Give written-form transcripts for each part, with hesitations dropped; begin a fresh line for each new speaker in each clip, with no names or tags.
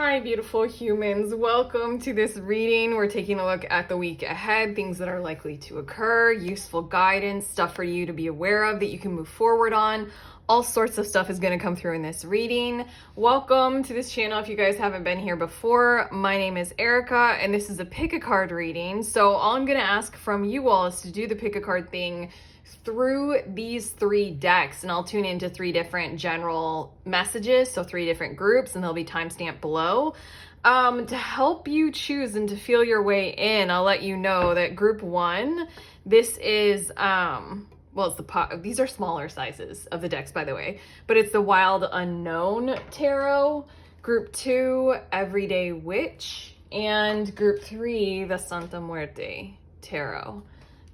Hi, beautiful humans. Welcome to this reading. We're taking a look at the week ahead, things that are likely to occur, useful guidance, stuff for you to be aware of that you can move forward on. All sorts of stuff is going to come through in this reading. Welcome to this channel if you guys haven't been here before. My name is Erica, and this is a pick a card reading. So all I'm going to ask from you all is to do the pick a card thing through these three decks, and I'll tune into three different general messages, so three different groups, and they'll be timestamped below. To help you choose and to feel your way in, I'll let you know that group one, this is well, it's these are smaller sizes of the decks, by the way, but it's the Wild Unknown Tarot. Group two, Everyday Witch, and group three, the Santa Muerte Tarot.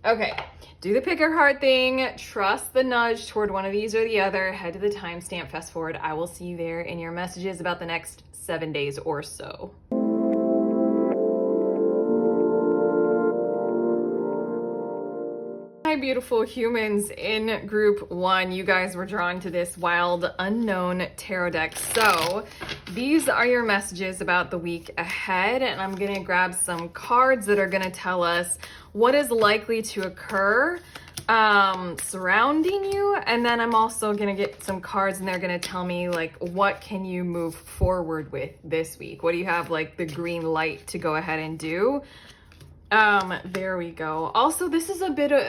Okay, do the pick a card thing, trust the nudge toward one of these or the other, head to the timestamp, fast forward. I will see you there in your messages about the next 7 days or so. Hi, beautiful humans. In group one, you guys were drawn to this Wild Unknown Tarot deck. So these are your messages about the week ahead, and I'm gonna grab some cards that are gonna tell us what is likely to occur surrounding you, and then I'm also gonna get some cards and they're gonna tell me like what can you move forward with this week. What do you have like the green light to go ahead and do? There we go. Also, this is a bit of,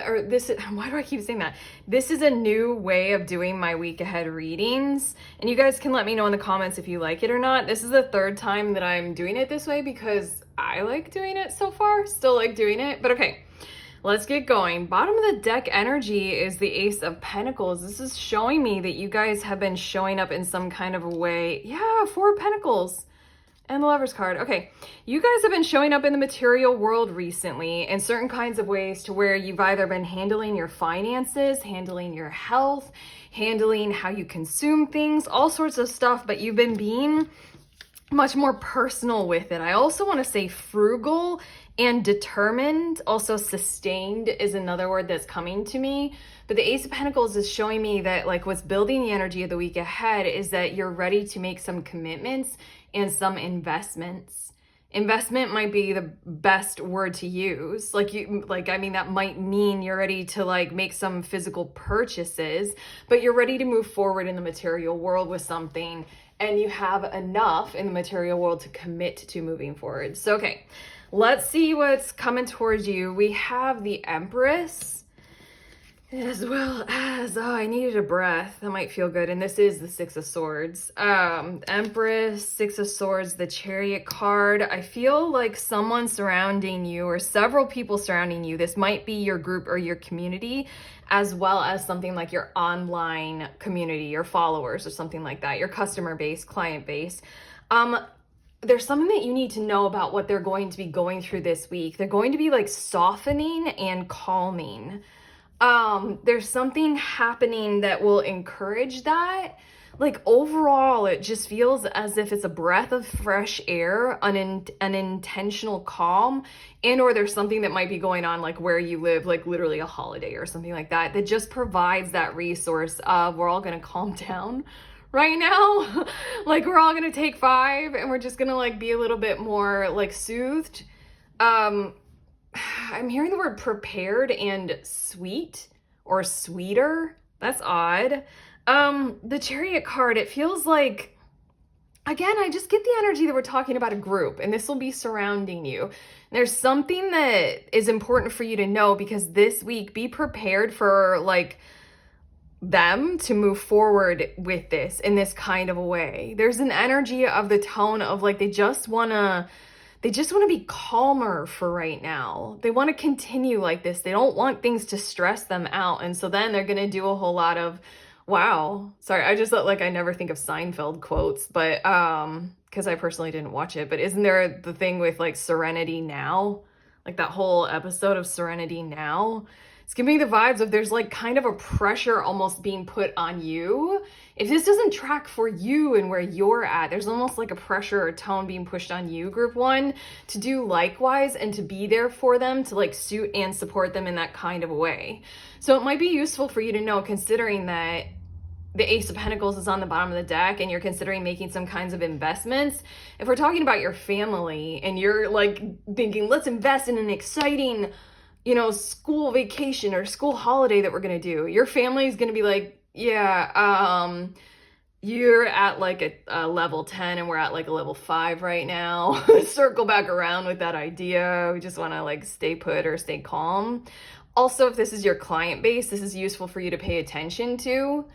why do I keep saying that? This is a new way of doing my week ahead readings, and you guys can let me know in the comments if you like it or not. This is the third time that I'm doing it this way because I like doing it so far, still like doing it, but okay. Let's get going. Bottom of the deck energy is the Ace of Pentacles. This is showing me that you guys have been showing up in some kind of a way. Yeah, Four of Pentacles. And the Lover's card. Okay, you guys have been showing up in the material world recently in certain kinds of ways to where you've either been handling your finances, handling your health, handling how you consume things, all sorts of stuff, but you've been being much more personal with it. I also want to say frugal and determined. Also sustained is another word that's coming to me. But the Ace of Pentacles is showing me that like what's building the energy of the week ahead is that you're ready to make some commitments and some investments. Investment might be the best word to use. I mean, that might mean you're ready to like make some physical purchases, but you're ready to move forward in the material world with something, and you have enough in the material world to commit to moving forward. So, okay, let's see what's coming towards you. We have the Empress, as well as, I needed a breath. That might feel good. And this is the Six of Swords. Empress, Six of Swords, the Chariot card. I feel like someone surrounding you or several people surrounding you. This might be your group or your community, as well as something like your online community, your followers or something like that, your customer base, client base. There's something that you need to know about what they're going to be going through this week. They're going to be like softening and calming. There's something happening that will encourage that. Like overall, it just feels as if it's a breath of fresh air, an intentional calm, and or there's something that might be going on like where you live, like literally a holiday or something like that, that just provides that resource of we're all gonna calm down right now. Like we're all gonna take 5 and we're just gonna like be a little bit more like soothed. I'm hearing the word prepared and sweet or sweeter. That's odd. The Chariot card, it feels like, again, I just get the energy that we're talking about a group, and this will be surrounding you. There's something that is important for you to know, because this week, be prepared for like them to move forward with this in this kind of a way. There's an energy of the tone of like they just want to be calmer for right now. They want to continue like this. They don't want things to stress them out. And so then they're going to do a whole lot of, wow. Sorry, I just thought like I never think of Seinfeld quotes, but because I personally didn't watch it. But isn't there the thing with like Serenity Now? Like that whole episode of Serenity Now? It's giving me the vibes of there's like kind of a pressure almost being put on you. If this doesn't track for you and where you're at, there's almost like a pressure or tone being pushed on you, group one, to do likewise and to be there for them, to like suit and support them in that kind of a way. So it might be useful for you to know, considering that the Ace of Pentacles is on the bottom of the deck and you're considering making some kinds of investments, if we're talking about your family and you're like thinking, let's invest in an exciting, school vacation or school holiday that we're going to do, your family is going to be like, yeah, you're at like a level 10 and we're at like a level 5 right now. Circle back around with that idea. We just want to like stay put or stay calm. Also, if this is your client base, this is useful for you to pay attention to.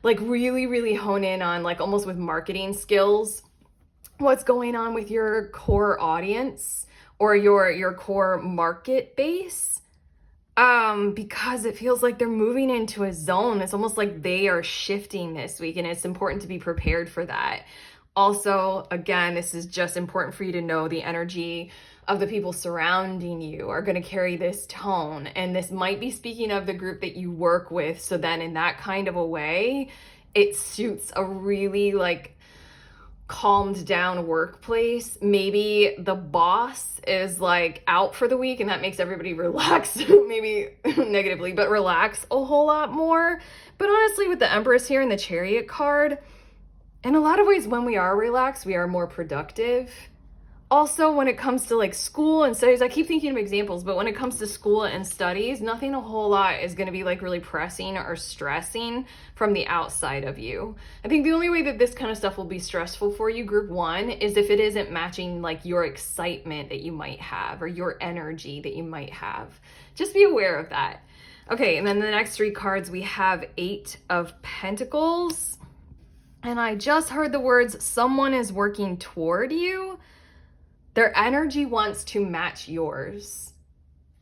Like really, really hone in on like almost with marketing skills, what's going on with your core audience or your core market base. Because it feels like they're moving into a zone. It's almost like they are shifting this week, and it's important to be prepared for that. Also, again, this is just important for you to know the energy of the people surrounding you are going to carry this tone. And this might be speaking of the group that you work with. So then in that kind of a way, it suits a really like calmed down workplace. Maybe the boss is like out for the week and that makes everybody relax, maybe negatively, but relax a whole lot more. But honestly, with the Empress here and the Chariot card, in a lot of ways, when we are relaxed, we are more productive. Also, when it comes to like school and studies, I keep thinking of examples, but when it comes to school and studies, nothing a whole lot is going to be like really pressing or stressing from the outside of you. I think the only way that this kind of stuff will be stressful for you, group 1, is if it isn't matching like your excitement that you might have or your energy that you might have. Just be aware of that. Okay, and then the next 3 cards, we have 8 of Pentacles. And I just heard the words, someone is working toward you. Their energy wants to match yours.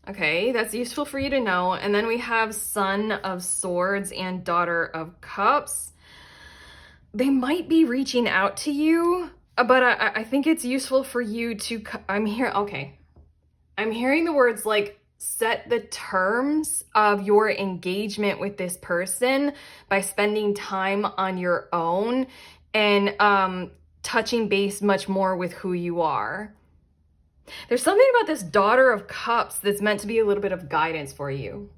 Okay, that's useful for you to know. And then we have Son of Swords and Daughter of Cups. They might be reaching out to you, but I think it's useful for you to, I'm hearing the words like, set the terms of your engagement with this person by spending time on your own and touching base much more with who you are. There's something about this Daughter of Cups that's meant to be a little bit of guidance for you.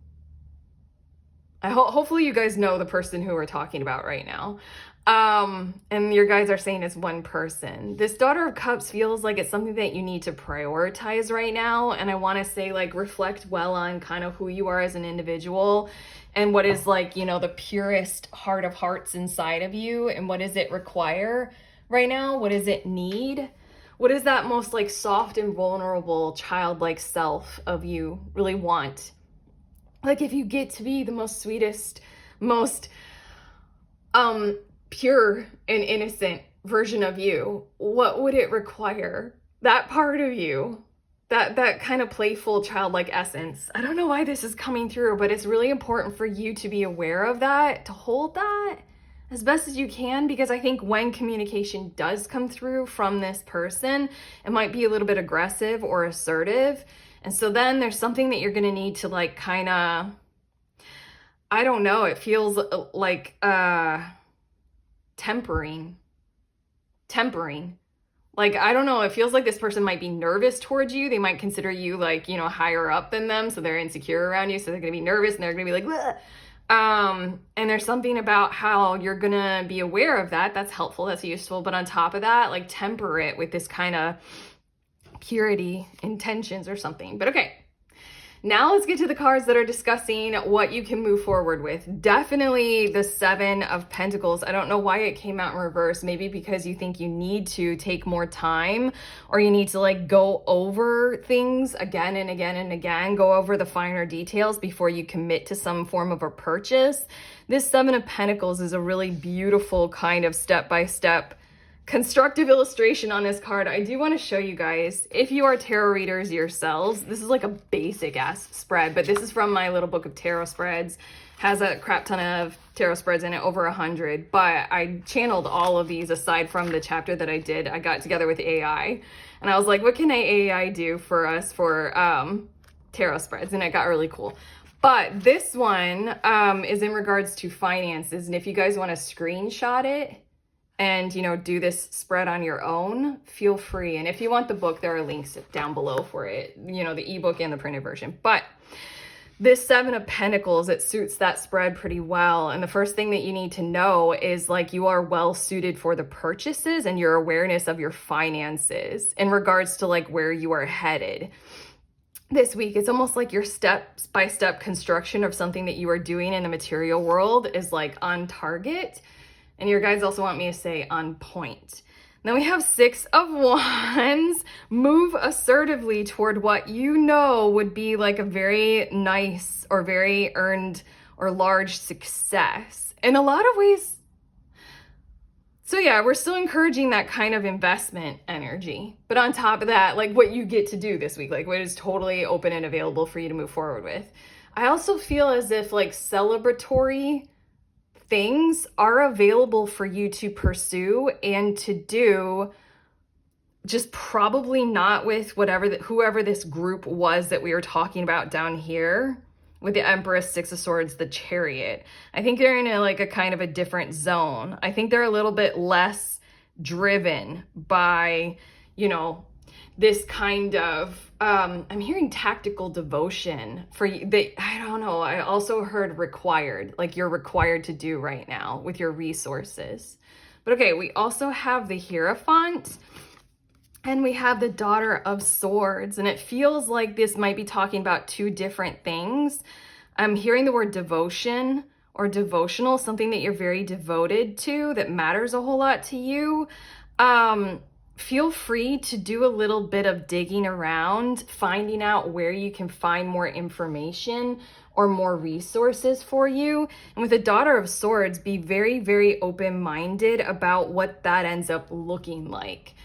Hopefully you guys know the person who we're talking about right now. And your guys are saying it's one person. This Daughter of Cups feels like it's something that you need to prioritize right now. And I want to say like reflect well on kind of who you are as an individual and what is like, the purest heart of hearts inside of you and what does it require right now? What does it need? What is that most like soft and vulnerable childlike self of you really want? Like if you get to be the most sweetest, most pure and innocent version of you, what would it require? That part of you, that kind of playful childlike essence. I don't know why this is coming through, but it's really important for you to be aware of that, to hold that as best as you can, because I think when communication does come through from this person, it might be a little bit aggressive or assertive. And so then there's something that you're going to need to like kind of, I don't know, it feels like tempering. Like, I don't know, it feels like this person might be nervous towards you. They might consider you like, higher up than them. So they're insecure around you. So they're going to be nervous and they're going to be like, bleh. And there's something about how you're gonna be aware of that. That's helpful, that's useful. But on top of that, like temper it with this kind of purity intentions or something. But okay, now let's get to the cards that are discussing what you can move forward with. Definitely the 7 of Pentacles. I don't know why it came out in reverse. Maybe because you think you need to take more time or you need to like go over things again and again and again, go over the finer details before you commit to some form of a purchase. This 7 of Pentacles is a really beautiful kind of step-by-step constructive illustration on this card. I do want to show you guys, if you are tarot readers yourselves, this is like a basic ass spread, but this is from my little book of tarot spreads. Has a crap ton of tarot spreads in it, over 100, but I channeled all of these aside from the chapter that I did. I got together with AI and I was like, what can AI do for us for tarot spreads? And it got really cool. But this one is in regards to finances. And if you guys want to screenshot it, and, do this spread on your own, feel free. And if you want the book, there are links down below for it, the ebook and the printed version. But this Seven of Pentacles, it suits that spread pretty well. And the first thing that you need to know is like you are well suited for the purchases and your awareness of your finances in regards to like where you are headed this week. It's almost like your step-by-step construction of something that you are doing in the material world is like on target. And your guides also want me to say on point. Then we have Six of Wands. Move assertively toward what you know would be like a very nice or very earned or large success. In a lot of ways. So yeah, we're still encouraging that kind of investment energy. But on top of that, like what you get to do this week, like what is totally open and available for you to move forward with. I also feel as if like celebratory things are available for you to pursue and to do, just probably not with whoever this group was that we were talking about down here with the Empress, Six of Swords, the Chariot. I think they're in a kind of a different zone. I think they're a little bit less driven by, this kind of, I'm hearing tactical devotion for you. I don't know. I also heard required, like you're required to do right now with your resources. But okay, we also have the Hierophant and we have the Daughter of Swords. And it feels like this might be talking about two different things. I'm hearing the word devotion or devotional, something that you're very devoted to that matters a whole lot to you. Feel free to do a little bit of digging around, finding out where you can find more information or more resources for you. And with the Daughter of Swords, be very, very open-minded about what that ends up looking like.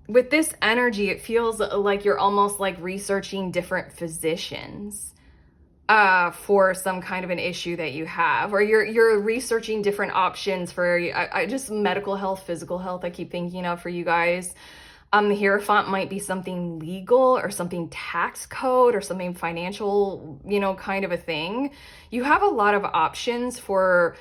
With this energy, it feels like you're almost like researching different physicians for some kind of an issue that you have, or you're researching different options for just medical health, physical health. I keep thinking of for you guys. The Hierophant might be something legal or something tax code or something financial, kind of a thing. You have a lot of options for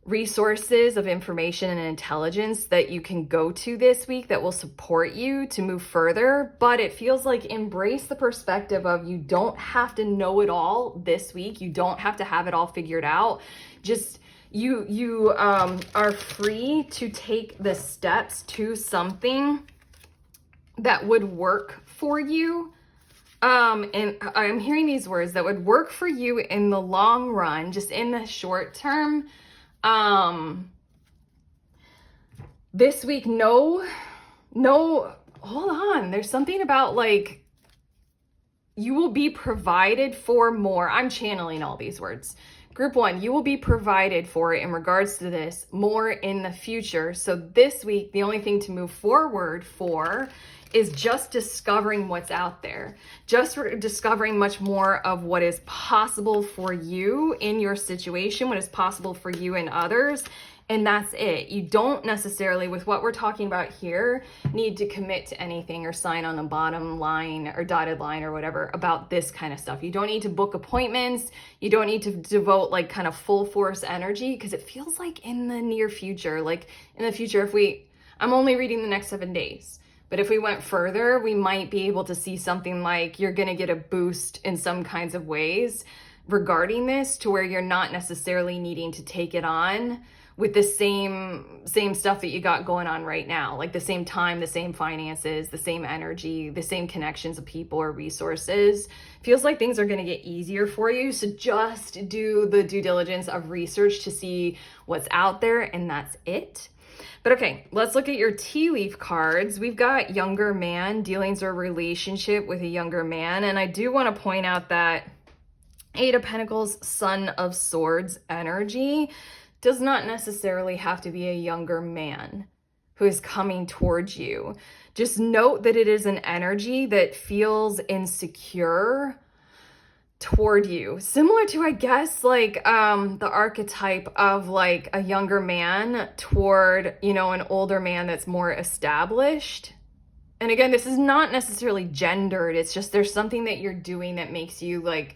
resources of information and intelligence that you can go to this week that will support you to move further. But it feels like embrace the perspective of you don't have to know it all this week. You don't have to have it all figured out. Just you are free to take the steps to something that would work for you. And I'm hearing these words that would work for you in the long run, just in the short term. This week, no, hold on. There's something about like, you will be provided for more. I'm channeling all these words. Group 1, you will be provided for in regards to this more in the future. So this week, the only thing to move forward for is just discovering what's out there, just discovering much more of what is possible for you in your situation, what is possible for you and others. And that's it. You don't necessarily, with what we're talking about here, need to commit to anything or sign on the bottom line or dotted line or whatever about this kind of stuff. You don't need to book appointments. You don't need to devote like kind of full force energy, because it feels like in the near future, like in the future, I'm only reading the next 7 days. But if we went further, we might be able to see something like you're going to get a boost in some kinds of ways regarding this, to where you're not necessarily needing to take it on with the same stuff that you got going on right now, like the same time, the same finances, the same energy, the same connections of people or resources. Feels like things are going to get easier for you. So just do the due diligence of research to see what's out there, and that's it. But okay, let's look at your tea leaf cards. We've got younger man, dealings or relationship with a younger man. And I do want to point out that Eight of Pentacles, Son of Swords energy does not necessarily have to be a younger man who is coming towards you. Just note that it is an energy that feels insecure toward you, similar to, I guess, like the archetype of like a younger man toward, an older man that's more established. And again, this is not necessarily gendered. It's just there's something that you're doing that makes you like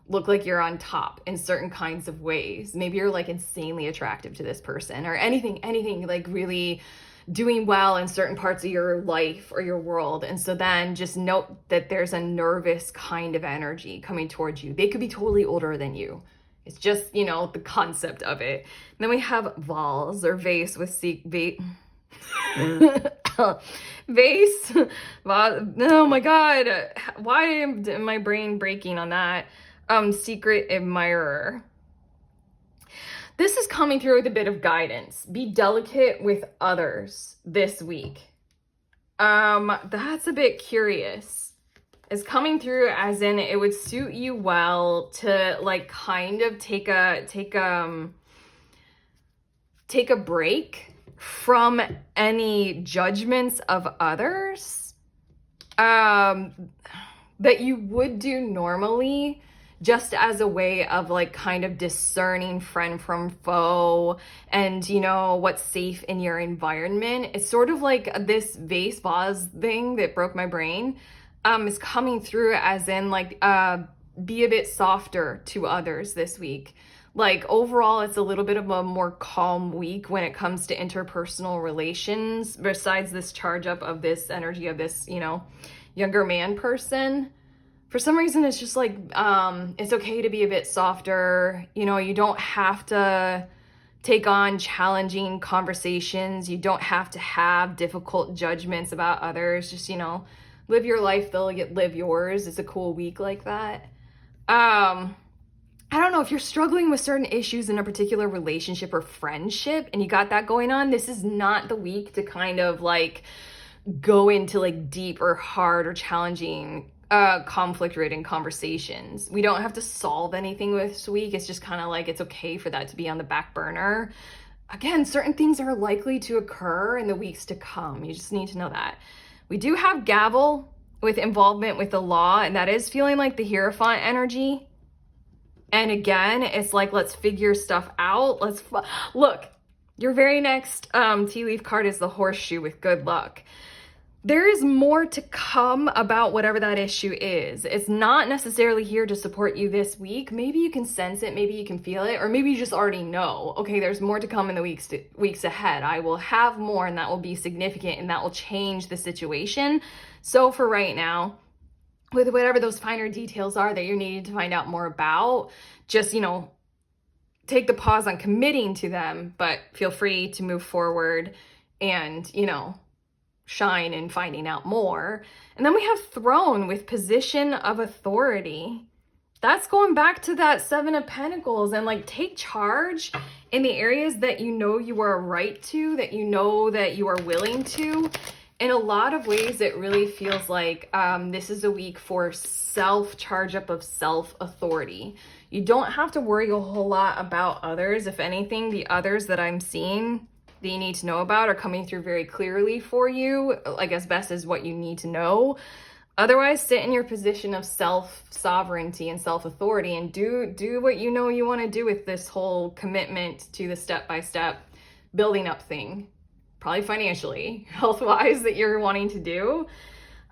look like you're on top in certain kinds of ways. Maybe you're like insanely attractive to this person, or anything like really doing well in certain parts of your life or your world. And so then just note that there's a nervous kind of energy coming towards you. They could be totally older than you. It's just, you know, the concept of it. And then we have vase or vase with vase. Oh my God. Why am my brain breaking on that? Secret admirer. This is coming through with a bit of guidance. Be delicate with others this week. That's a bit curious. It's coming through as in it would suit you well to like kind of take a break from any judgments of others that you would do normally, just as a way of like kind of discerning friend from foe and, you know, what's safe in your environment. It's sort of like this vase thing that broke my brain is coming through as in like be a bit softer to others this week. Like overall, it's a little bit of a more calm week when it comes to interpersonal relations, besides this charge up of this energy of this, you know, younger man person. For some reason, it's just like, it's okay to be a bit softer. You know, you don't have to take on challenging conversations. You don't have to have difficult judgments about others. Just, you know, live your life, they'll live yours. It's a cool week like that. I don't know if you're struggling with certain issues in a particular relationship or friendship and you got that going on. This is not the week to kind of like go into like deep or hard or challenging conflict-ridden conversations. We don't have to solve anything this week. It's just kind of like it's okay for that to be on the back burner. Again, certain things are likely to occur in the weeks to come. You just need to know that. We do have gavel with involvement with the law, and that is feeling like the Hierophant energy. And again, it's like, let's figure stuff out. Look, your very next tea leaf card is the horseshoe with good luck. There is more to come about whatever that issue is. It's not necessarily here to support you this week. Maybe you can sense it, maybe you can feel it, or maybe you just already know, okay, there's more to come in the weeks ahead. I will have more and that will be significant and that will change the situation. So for right now, with whatever those finer details are that you're needing to find out more about, just, you know, take the pause on committing to them, but feel free to move forward and, you know, shine in finding out more. And then we have throne with position of authority. That's going back to that Seven of Pentacles and like take charge in the areas that you know you are right to, that you know that you are willing to. In a lot of ways, it really feels like this is a week for charge up of self-authority. You don't have to worry a whole lot about others. If anything, the others that I'm seeing that you need to know about are coming through very clearly for you, like as best as what you need to know. Otherwise, sit in your position of self-sovereignty and self-authority and do what you know you want to do with this whole commitment to the step-by-step building up thing. Probably financially, health-wise, that you're wanting to do.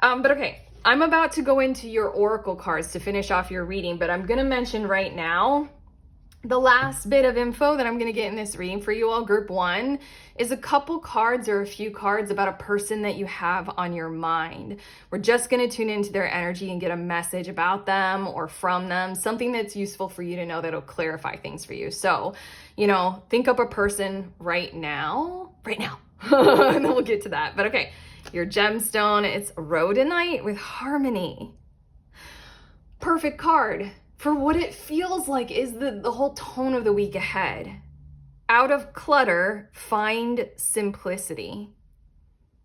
But okay, I'm about to go into your oracle cards to finish off your reading, but I'm going to mention right now the last bit of info that I'm going to get in this reading for you all, group one, is a couple cards or a few cards about a person that you have on your mind. We're just going to tune into their energy and get a message about them or from them, something that's useful for you to know that'll clarify things for you. So, you know, think up a person right now, and then we'll get to that. But okay, your gemstone, it's rhodonite with harmony. Perfect card for what it feels like is the whole tone of the week ahead. Out of clutter, find simplicity.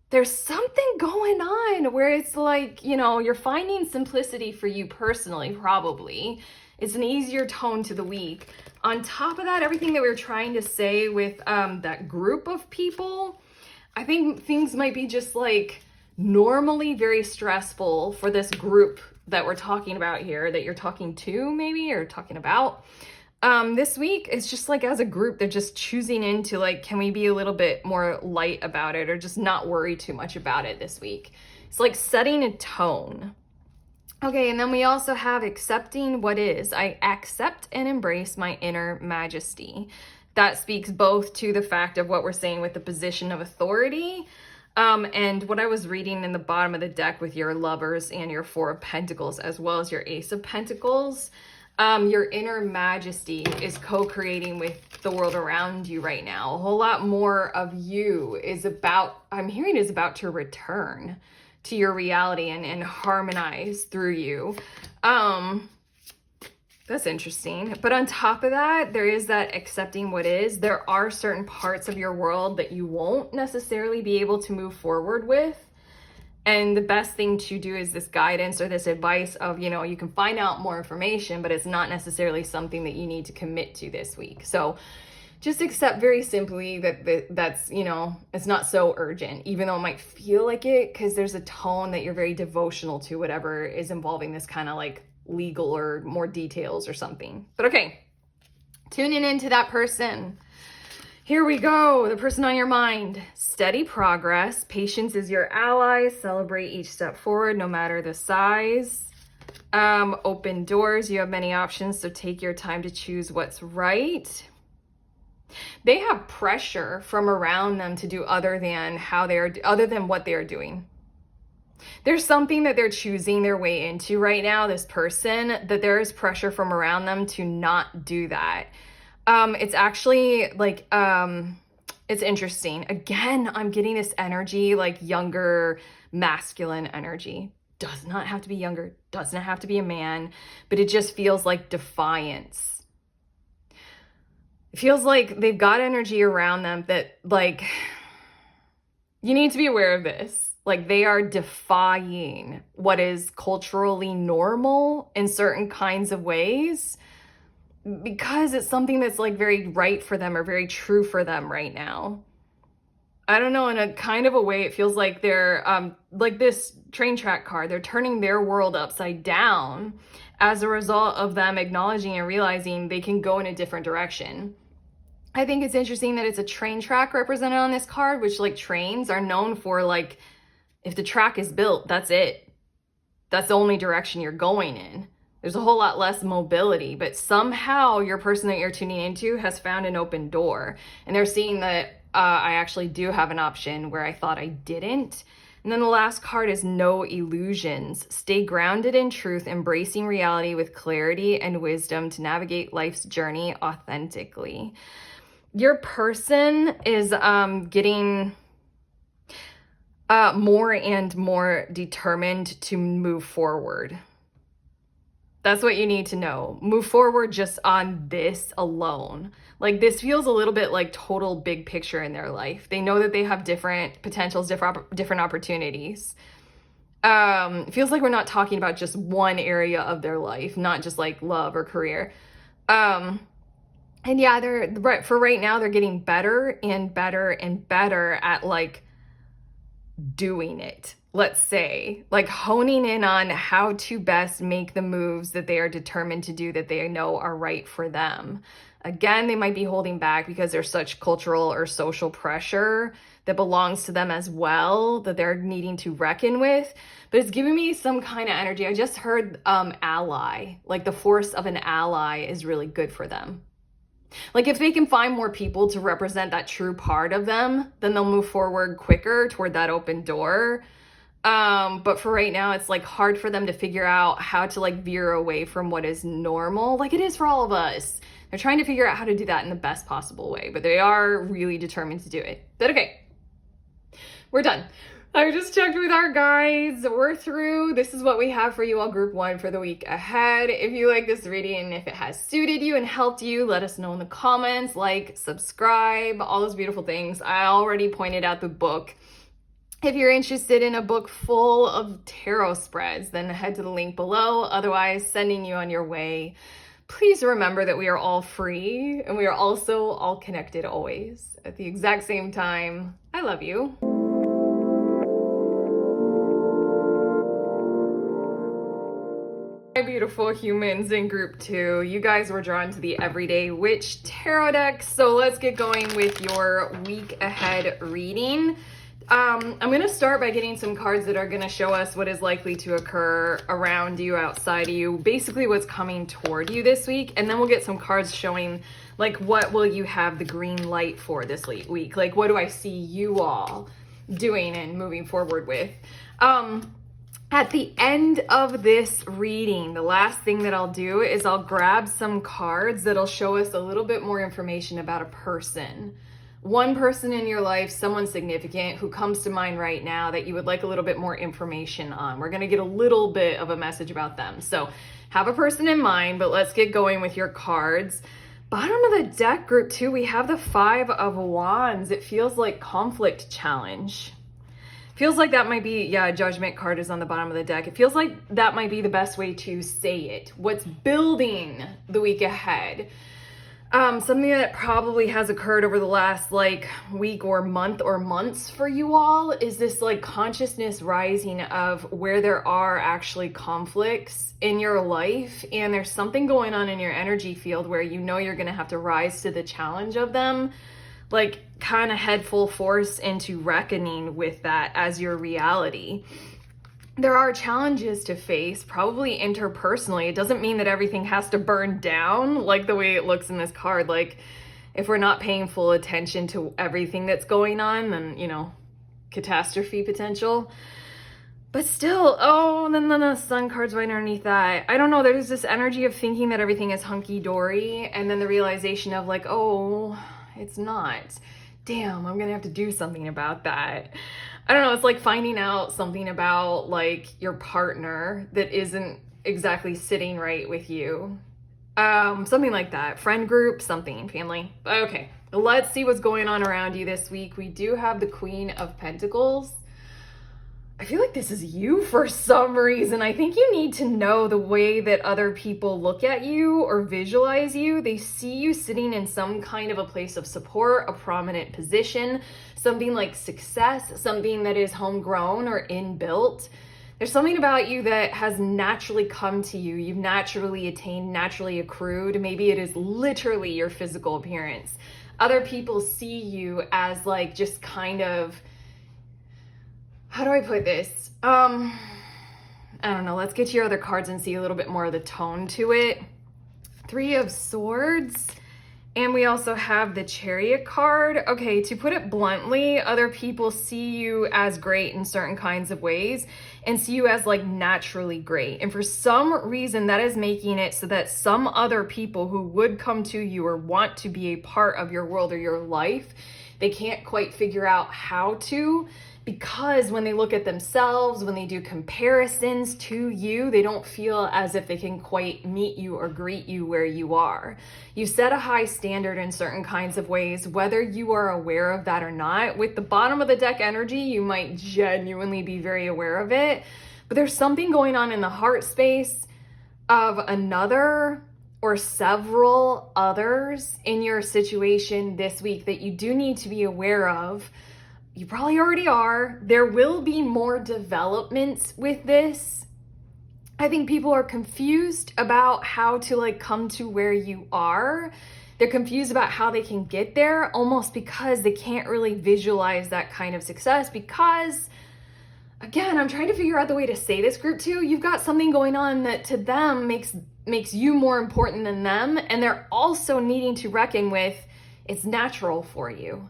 There's something going on where it's like, you know, you're finding simplicity for you personally, probably. It's an easier tone to the week. On top of that, everything that we were trying to say with that group of people, I think things might be just like normally very stressful for this group that we're talking about here, that you're talking to maybe, or talking about. This week, it's just like as a group, they're just choosing into like, can we be a little bit more light about it or just not worry too much about it this week? It's like setting a tone. Okay, and then we also have accepting what is. I accept and embrace my inner majesty. That speaks both to the fact of what we're saying with the position of authority, and what I was reading in the bottom of the deck with your Lovers and your Four of Pentacles, as well as your Ace of Pentacles. Your inner majesty is co-creating with the world around you right now. A whole lot more of you is about, I'm hearing, is about to return to your reality and harmonize through you. That's interesting. But on top of that, there is that accepting what is. There are certain parts of your world that you won't necessarily be able to move forward with. And the best thing to do is this guidance or this advice of, you know, you can find out more information, but it's not necessarily something that you need to commit to this week. So just accept very simply that that's, you know, it's not so urgent, even though it might feel like it, because there's a tone that you're very devotional to whatever is involving this kind of like legal or more details or something. But okay, tuning into that person. Here we go. The person on your mind. Steady progress. Patience is your ally. Celebrate each step forward, no matter the size. Open doors. You have many options, so take your time to choose what's right. They have pressure from around them to do other than what they are doing. There's something that they're choosing their way into right now, this person, that there is pressure from around them to not do that. It's actually like, it's interesting. Again, I'm getting this energy, like younger, masculine energy. Does not have to be younger, doesn't have to be a man, but it just feels like defiance. It feels like they've got energy around them that, like, you need to be aware of this. Like, they are defying what is culturally normal in certain kinds of ways because it's something that's like very right for them or very true for them right now. I don't know, in a kind of a way, it feels like they're like this train track car. They're turning their world upside down as a result of them acknowledging and realizing they can go in a different direction. I think it's interesting that it's a train track represented on this card, which, like, trains are known for, like, if the track is built, that's it. That's the only direction you're going in. There's a whole lot less mobility, but somehow your person that you're tuning into has found an open door, and they're seeing that I actually do have an option where I thought I didn't. And then the last card is no illusions. Stay grounded in truth, embracing reality with clarity and wisdom to navigate life's journey authentically. Your person is getting more and more determined to move forward. That's what you need to know. Move forward just on this alone. Like, this feels a little bit like total big picture in their life. They know that they have different potentials, different opportunities. It feels like we're not talking about just one area of their life, not just like love or career. And yeah, for right now, they're getting better and better and better at, like, doing it, let's say, like honing in on how to best make the moves that they are determined to do that they know are right for them. Again, they might be holding back because there's such cultural or social pressure that belongs to them as well that they're needing to reckon with, but it's giving me some kind of energy. I just heard ally, like the force of an ally is really good for them. Like, if they can find more people to represent that true part of them, then they'll move forward quicker toward that open door. But for right now, it's like hard for them to figure out how to, like, veer away from what is normal, like it is for all of us. They're trying to figure out how to do that in the best possible way, but they are really determined to do it. But okay, we're done. I just checked with our guides. We're through. This is what we have for you all, group 1, for the week ahead. If you like this reading, if it has suited you and helped you, let us know in the comments. Like, subscribe, all those beautiful things. I already pointed out the book. If you're interested in a book full of tarot spreads, then head to the link below. Otherwise, sending you on your way. Please remember that we are all free and we are also all connected always at the exact same time. I love you. My beautiful humans in group 2, you guys were drawn to the Everyday Witch Tarot deck. So let's get going with your week ahead reading. I'm going to start by getting some cards that are going to show us what is likely to occur around you, outside of you, basically what's coming toward you this week. And then we'll get some cards showing, like, what will you have the green light for this week? Like, what do I see you all doing and moving forward with? At the end of this reading, the last thing that I'll do is I'll grab some cards that'll show us a little bit more information about a person. One person in your life, someone significant who comes to mind right now that you would like a little bit more information on. We're going to get a little bit of a message about them. So have a person in mind, but let's get going with your cards. Bottom of the deck, group 2, we have the 5 of Wands. It feels like conflict challenge. Feels like that might be, yeah, a judgment card is on the bottom of the deck. It feels like that might be the best way to say it. What's building the week ahead? Something that probably has occurred over the last week or month or months for you all is this consciousness rising of where there are actually conflicts in your life, and there's something going on in your energy field where you know you're going to have to rise to the challenge of them, kind of head full force into reckoning with that as your reality. There are challenges to face, probably interpersonally. It doesn't mean that everything has to burn down like the way it looks in this card. If we're not paying full attention to everything that's going on, then, catastrophe potential. But still, and then the sun card's right underneath that. I don't know, there's this energy of thinking that everything is hunky-dory, and then the realization of it's not. Damn, I'm gonna have to do something about that. I don't know, it's like finding out something about your partner that isn't exactly sitting right with you. Something like that. Friend group, something, family. Okay, let's see what's going on around you this week. We do have the Queen of Pentacles. I feel like this is you for some reason. I think you need to know the way that other people look at you or visualize you. They see you sitting in some kind of a place of support, a prominent position, something like success, something that is homegrown or inbuilt. There's something about you that has naturally come to you. You've naturally attained, naturally accrued. Maybe it is literally your physical appearance. Other people see you as just kind of, how do I put this? I don't know. Let's get to your other cards and see a little bit more of the tone to it. 3 of Swords. And we also have the Chariot card. Okay, to put it bluntly, other people see you as great in certain kinds of ways and see you as naturally great. And for some reason, that is making it so that some other people who would come to you or want to be a part of your world or your life, they can't quite figure out how to, because when they look at themselves, when they do comparisons to you, they don't feel as if they can quite meet you or greet you where you are. You set a high standard in certain kinds of ways, whether you are aware of that or not. With the bottom of the deck energy, you might genuinely be very aware of it, but there's something going on in the heart space of another or several others in your situation this week that you do need to be aware of. You probably already are. There will be more developments with this. I think people are confused about how to come to where you are. They're confused about how they can get there, almost because they can't really visualize that kind of success because, again, I'm trying to figure out the way to say this, group 2. You've got something going on that to them makes you more important than them, and they're also needing to reckon with it's natural for you.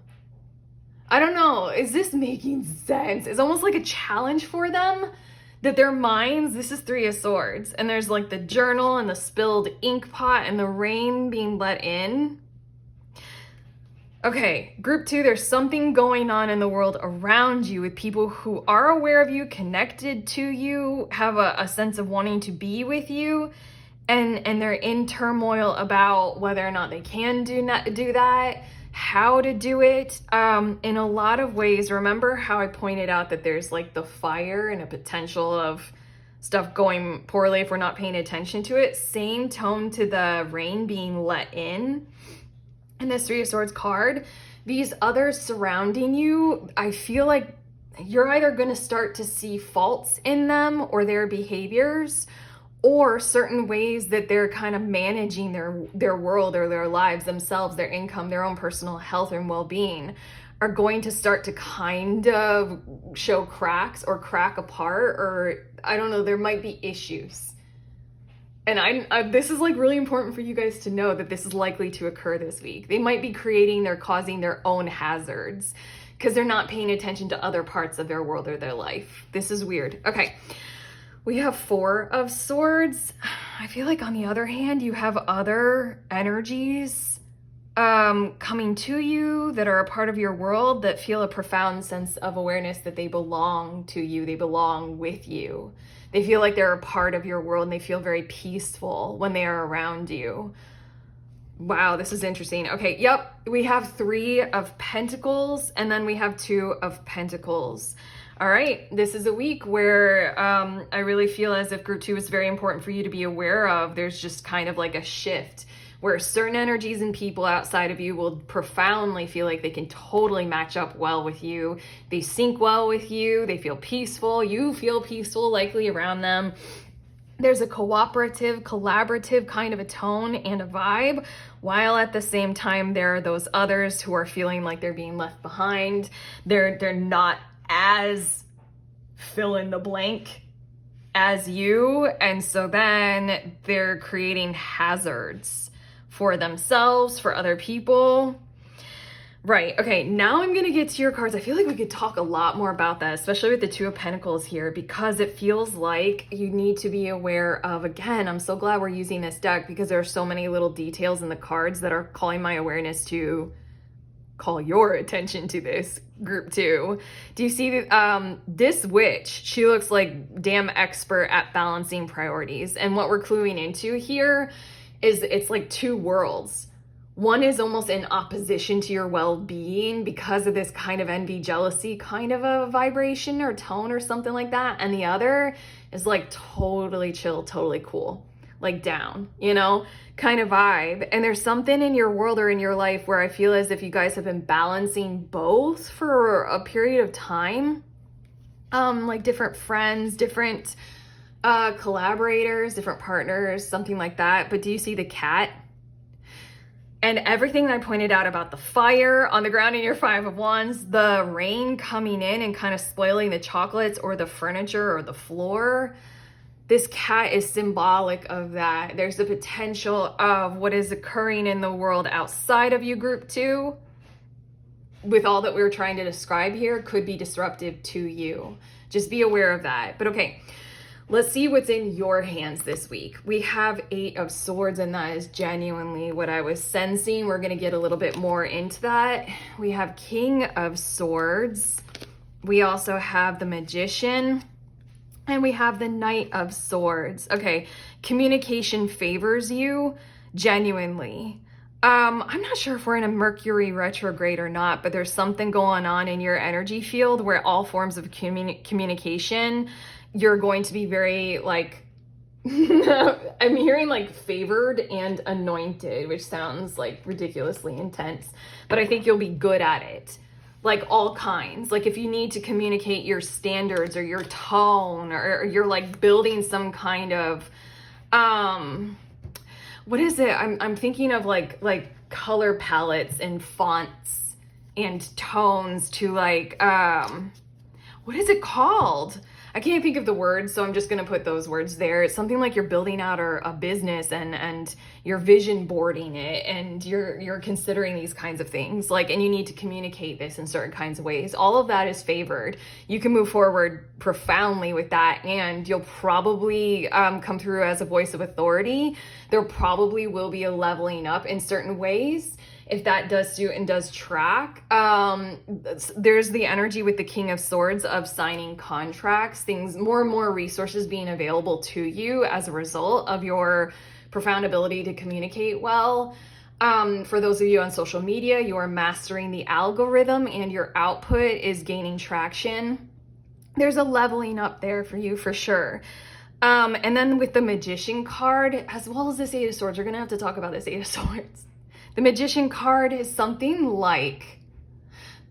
I don't know, is this making sense? It's almost like a challenge for them that their minds, this is 3 of Swords, and there's the journal and the spilled ink pot and the rain being let in. Okay, group 2, there's something going on in the world around you with people who are aware of you, connected to you, have a sense of wanting to be with you, and they're in turmoil about whether or not they can do that, how to do it. In a lot of ways, remember how I pointed out that there's the fire and a potential of stuff going poorly if we're not paying attention to it? Same tone to the rain being let in. And this 3 of Swords card, these others surrounding you, I feel like you're either going to start to see faults in them or their behaviors, or certain ways that they're kind of managing their world or their lives themselves, their income, their own personal health and well-being. are going to start to kind of show cracks or crack apart, or I don't know, there might be issues. And this is like really important for you guys to know that this is likely to occur this week. They might be causing their own hazards because they're not paying attention to other parts of their world or their life. This is weird. Okay. We have 4 of Swords. I feel like on the other hand, you have other energies coming to you that are a part of your world that feel a profound sense of awareness that they belong to you. They belong with you. They feel like they're a part of your world and they feel very peaceful when they are around you. Wow, this is interesting. Okay, yep, we have 3 of Pentacles and then we have 2 of Pentacles. All right, this is a week where I really feel as if group 2 is very important for you to be aware of. There's just kind of like a shift where certain energies and people outside of you will profoundly feel like they can totally match up well with you. They sync well with you. They feel peaceful. You feel peaceful likely around them. There's a cooperative, collaborative kind of a tone and a vibe, while at the same time, there are those others who are feeling like they're being left behind. They're not as fill in the blank as you. And so then they're creating hazards for themselves, for other people. Right, okay, now I'm gonna get to your cards. I feel like we could talk a lot more about that, especially with the 2 of Pentacles here, because it feels like you need to be aware of, again, I'm so glad we're using this deck because there are so many little details in the cards that are calling my awareness to call your attention to this, group 2. Do you see this witch? She looks like damn expert at balancing priorities. And what we're cluing into here is it's like 2 worlds. One is almost in opposition to your well-being because of this kind of envy, jealousy kind of a vibration or tone or something like that. And the other is like totally chill, totally cool, like down, you know, kind of vibe. And there's something in your world or in your life where I feel as if you guys have been balancing both for a period of time. Like different friends, different collaborators, different partners, something like that. But do you see the cat? And everything that I pointed out about the fire on the ground in your 5 of Wands, the rain coming in and kind of spoiling the chocolates or the furniture or the floor, this cat is symbolic of that. There's the potential of what is occurring in the world outside of you, group 2, with all that we were trying to describe here, could be disruptive to you. Just be aware of that. But okay, let's see what's in your hands this week. We have 8 of Swords, and that is genuinely what I was sensing. We're going to get a little bit more into that. We have King of Swords. We also have the Magician, and we have the Knight of Swords. Okay, communication favors you genuinely. I'm not sure if we're in a Mercury retrograde or not, but there's something going on in your energy field where all forms of communication, you're going to be very like, I'm hearing like favored and anointed, which sounds like ridiculously intense, but I think you'll be good at it. Like all kinds. Like if you need to communicate your standards or your tone, or you're like building some kind of, what is it? I'm thinking of like color palettes and fonts and tones to like, what is it called? I can't think of the words, so I'm just going to put those words there. It's something like you're building out a business and you're vision boarding it, and you're considering these kinds of things, like, and you need to communicate this in certain kinds of ways. All of that is favored. You can move forward profoundly with that, and you'll probably come through as a voice of authority. There probably will be a leveling up in certain ways. If that does suit and does track, there's the energy with the King of Swords of signing contracts, things, more and more resources being available to you as a result of your profound ability to communicate well. For those of you on social media, you are mastering the algorithm and your output is gaining traction. There's a leveling up there for you for sure. And then with the Magician card, as well as this 8 of Swords, we're gonna have to talk about this 8 of Swords. The Magician card is something like,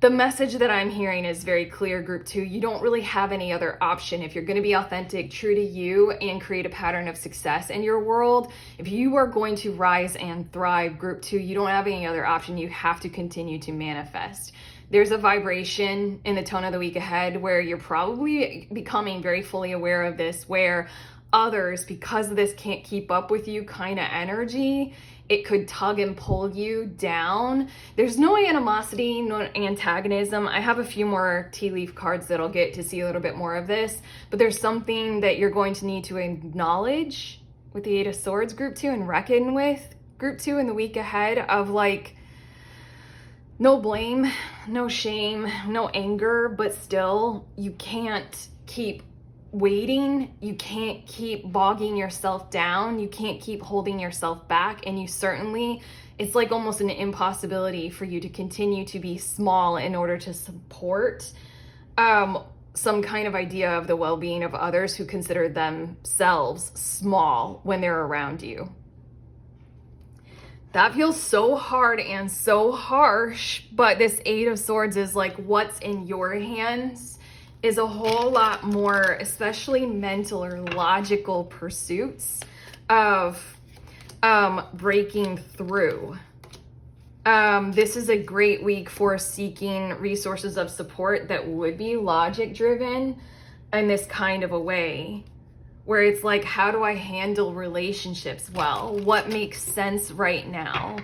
the message that I'm hearing is very clear, group 2. You don't really have any other option. If you're going to be authentic, true to you, and create a pattern of success in your world, if you are going to rise and thrive, group 2, you don't have any other option. You have to continue to manifest. There's a vibration in the tone of the week ahead where you're probably becoming very fully aware of this, where others, because of this can't keep up with you kind of energy, it could tug and pull you down. There's no animosity, no antagonism. I have a few more tea leaf cards that I'll get to see a little bit more of this, but there's something that you're going to need to acknowledge with the Eight of Swords, Group 2, and reckon with Group 2 in the week ahead of like, no blame, no shame, no anger, but still you can't keep waiting. You can't keep bogging yourself down. You can't keep holding yourself back. And you certainly, it's like almost an impossibility for you to continue to be small in order to support some kind of idea of the well-being of others who consider themselves small when they're around you. That feels so hard and so harsh, but this Eight of Swords is like what's in your hands is a whole lot more, especially mental or logical pursuits of breaking through. This is a great week for seeking resources of support that would be logic driven in this kind of a way, where it's like, how do I handle relationships well? What makes sense right now?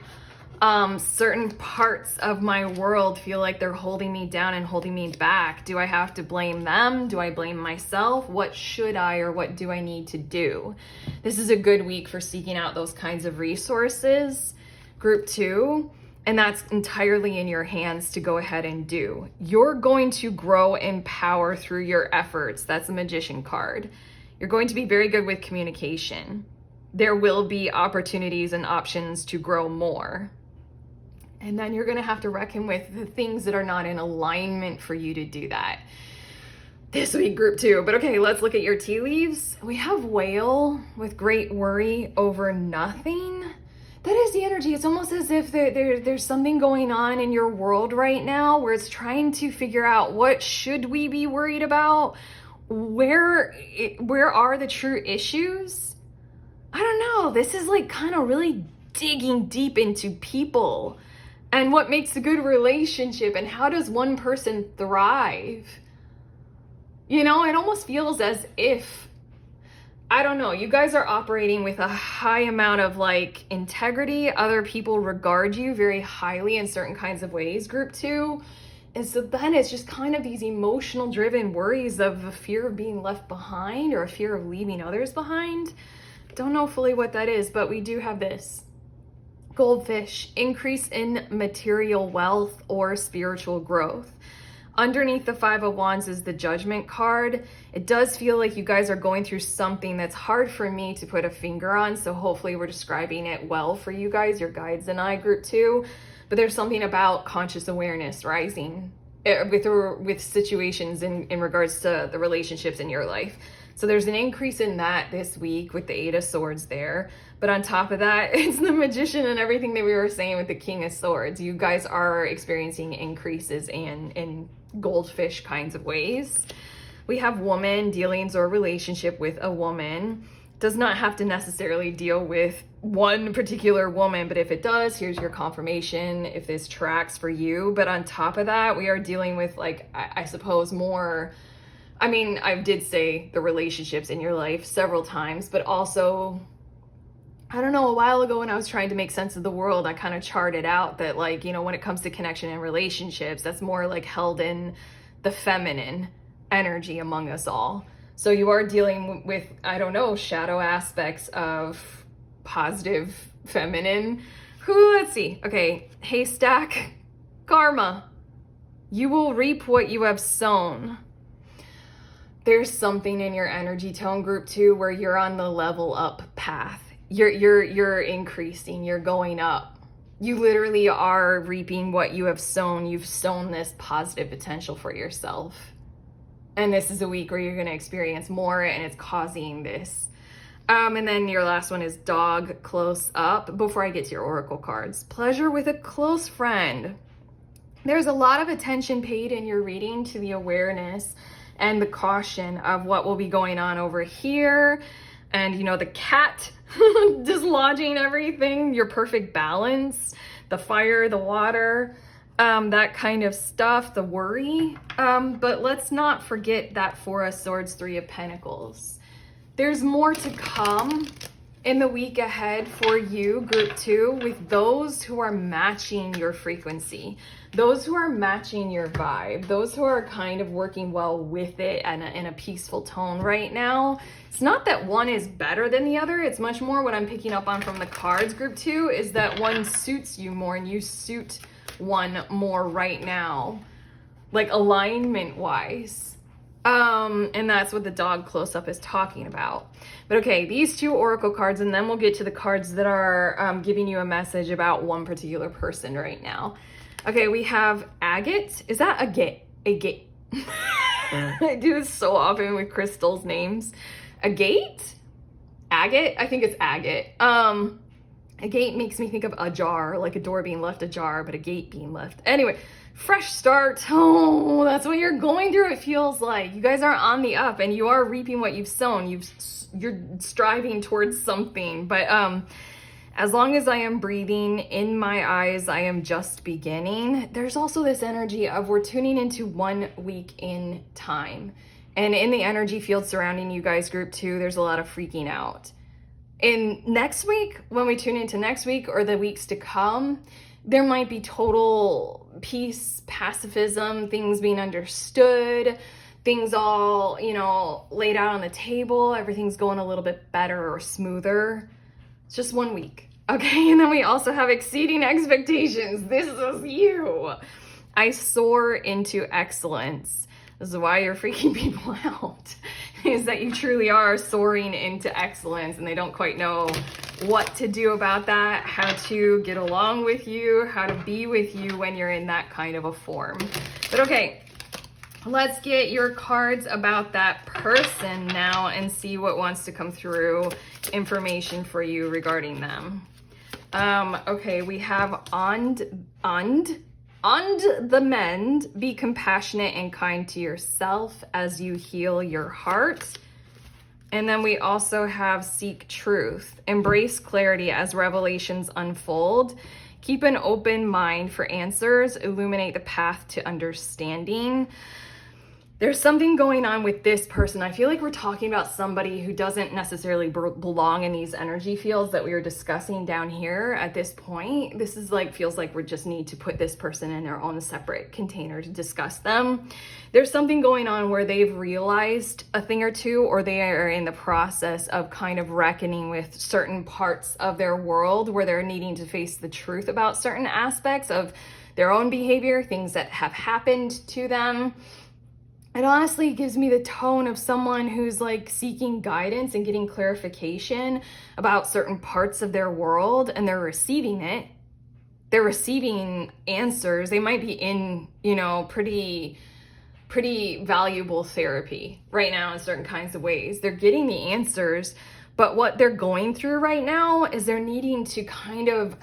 Certain parts of my world feel like they're holding me down and holding me back. Do I have to blame them? Do I blame myself? What should I or what do I need to do? This is a good week for seeking out those kinds of resources, Group 2, and that's entirely in your hands to go ahead and do. You're going to grow in power through your efforts. That's the Magician card. You're going to be very good with communication. There will be opportunities and options to grow more. And then you're going to have to reckon with the things that are not in alignment for you to do that this week, Group 2. But okay, let's look at your tea leaves. We have Whale with great worry over nothing. That is the energy. It's almost as if there's something going on in your world right now where it's trying to figure out, what should we be worried about? Where are the true issues? I don't know. This is like kind of really digging deep into people and what makes a good relationship and how does one person thrive. You know, it almost feels as if, I don't know, you guys are operating with a high amount of like integrity. Other people regard you very highly in certain kinds of ways, Group 2. And so then it's just kind of these emotional driven worries of a fear of being left behind or a fear of leaving others behind. Don't know fully what that is, but we do have this. Goldfish, increase in material wealth or spiritual growth. Underneath the Five of Wands is the Judgment card. It does feel like you guys are going through something that's hard for me to put a finger on, so hopefully we're describing it well for you guys, your guides and I, Group 2. But there's something about conscious awareness rising with situations in regards to the relationships in your life. So there's an increase in that this week with the Eight of Swords there. But on top of that, it's the Magician and everything that we were saying with the King of Swords. You guys are experiencing increases in goldfish kinds of ways. We have woman, dealings or relationship with a woman. Does not have to necessarily deal with one particular woman, but if it does, here's your confirmation if this tracks for you. But on top of that, we are dealing with, like, I suppose more, I mean, I did say the relationships in your life several times, but also, I don't know, a while ago when I was trying to make sense of the world, I kind of charted out that, like, you know, when it comes to connection and relationships, that's more like held in the feminine energy among us all. So you are dealing with, I don't know, shadow aspects of positive feminine. Let's see. Okay, haystack, karma. You will reap what you have sown. There's something in your energy tone, Group 2, where you're on the level up path. You're increasing, you're going up. You literally are reaping what you have sown. You've sown this positive potential for yourself. And this is a week where you're going to experience more, and it's causing this. And then your last one is dog, close up. Before I get to your oracle cards, pleasure with a close friend. There's a lot of attention paid in your reading to the awareness and the caution of what will be going on over here. And, you know, the cat dislodging everything, your perfect balance, the fire, the water. that kind of stuff, the worry. But let's not forget that Four of Swords, Three of Pentacles. There's more to come in the week ahead for you, group 2, with those who are matching your frequency, those who are matching your vibe, those who are kind of working well with it and in a peaceful tone right now. It's not that one is better than the other. It's much more what I'm picking up on from the cards, group 2, is that one suits you more and you suit one more right now, like alignment wise. And that's what the dog close-up is talking about. But okay, these 2 oracle cards, and then we'll get to the cards that are giving you a message about one particular person right now. Okay, we have agate. Is that agate? Agate. I do this so often with crystals names. Agate? Agate? I think it's agate. Agate makes me think of a jar, like a door being left ajar, but a gate being left. Anyway, fresh start. Oh, that's what you're going through, it feels like. You guys are on the up and you are reaping what you've sown. You're striving towards something. But as long as I am breathing, in my eyes, I am just beginning. There's also this energy of we're tuning into 1 week in time. And in the energy field surrounding you guys, group 2, there's a lot of freaking out. In next week, when we tune into next week or the weeks to come, there might be total peace, pacifism, things being understood, things all, you know, laid out on the table. Everything's going a little bit better or smoother. It's just 1 week. Okay, and then we also have exceeding expectations. This is you. I soar into excellence. This is why you're freaking people out, is that you truly are soaring into excellence and they don't quite know what to do about that, how to get along with you, how to be with you when you're in that kind of a form. But okay, let's get your cards about that person now and see what wants to come through, information for you regarding them. Okay, we have on the mend, be compassionate and kind to yourself as you heal your heart. And then we also have seek truth, embrace clarity as revelations unfold, keep an open mind for answers, illuminate the path to understanding. There's something going on with this person. I feel like we're talking about somebody who doesn't necessarily belong in these energy fields that we were discussing down here at this point. This is like, feels like we just need to put this person in their own separate container to discuss them. There's something going on where they've realized a thing or two, or they are in the process of kind of reckoning with certain parts of their world where they're needing to face the truth about certain aspects of their own behavior, things that have happened to them. It honestly gives me the tone of someone who's like seeking guidance and getting clarification about certain parts of their world, and they're receiving it. They're receiving answers. They might be in, you know, pretty valuable therapy right now in certain kinds of ways. They're getting the answers, but what they're going through right now is they're needing to kind of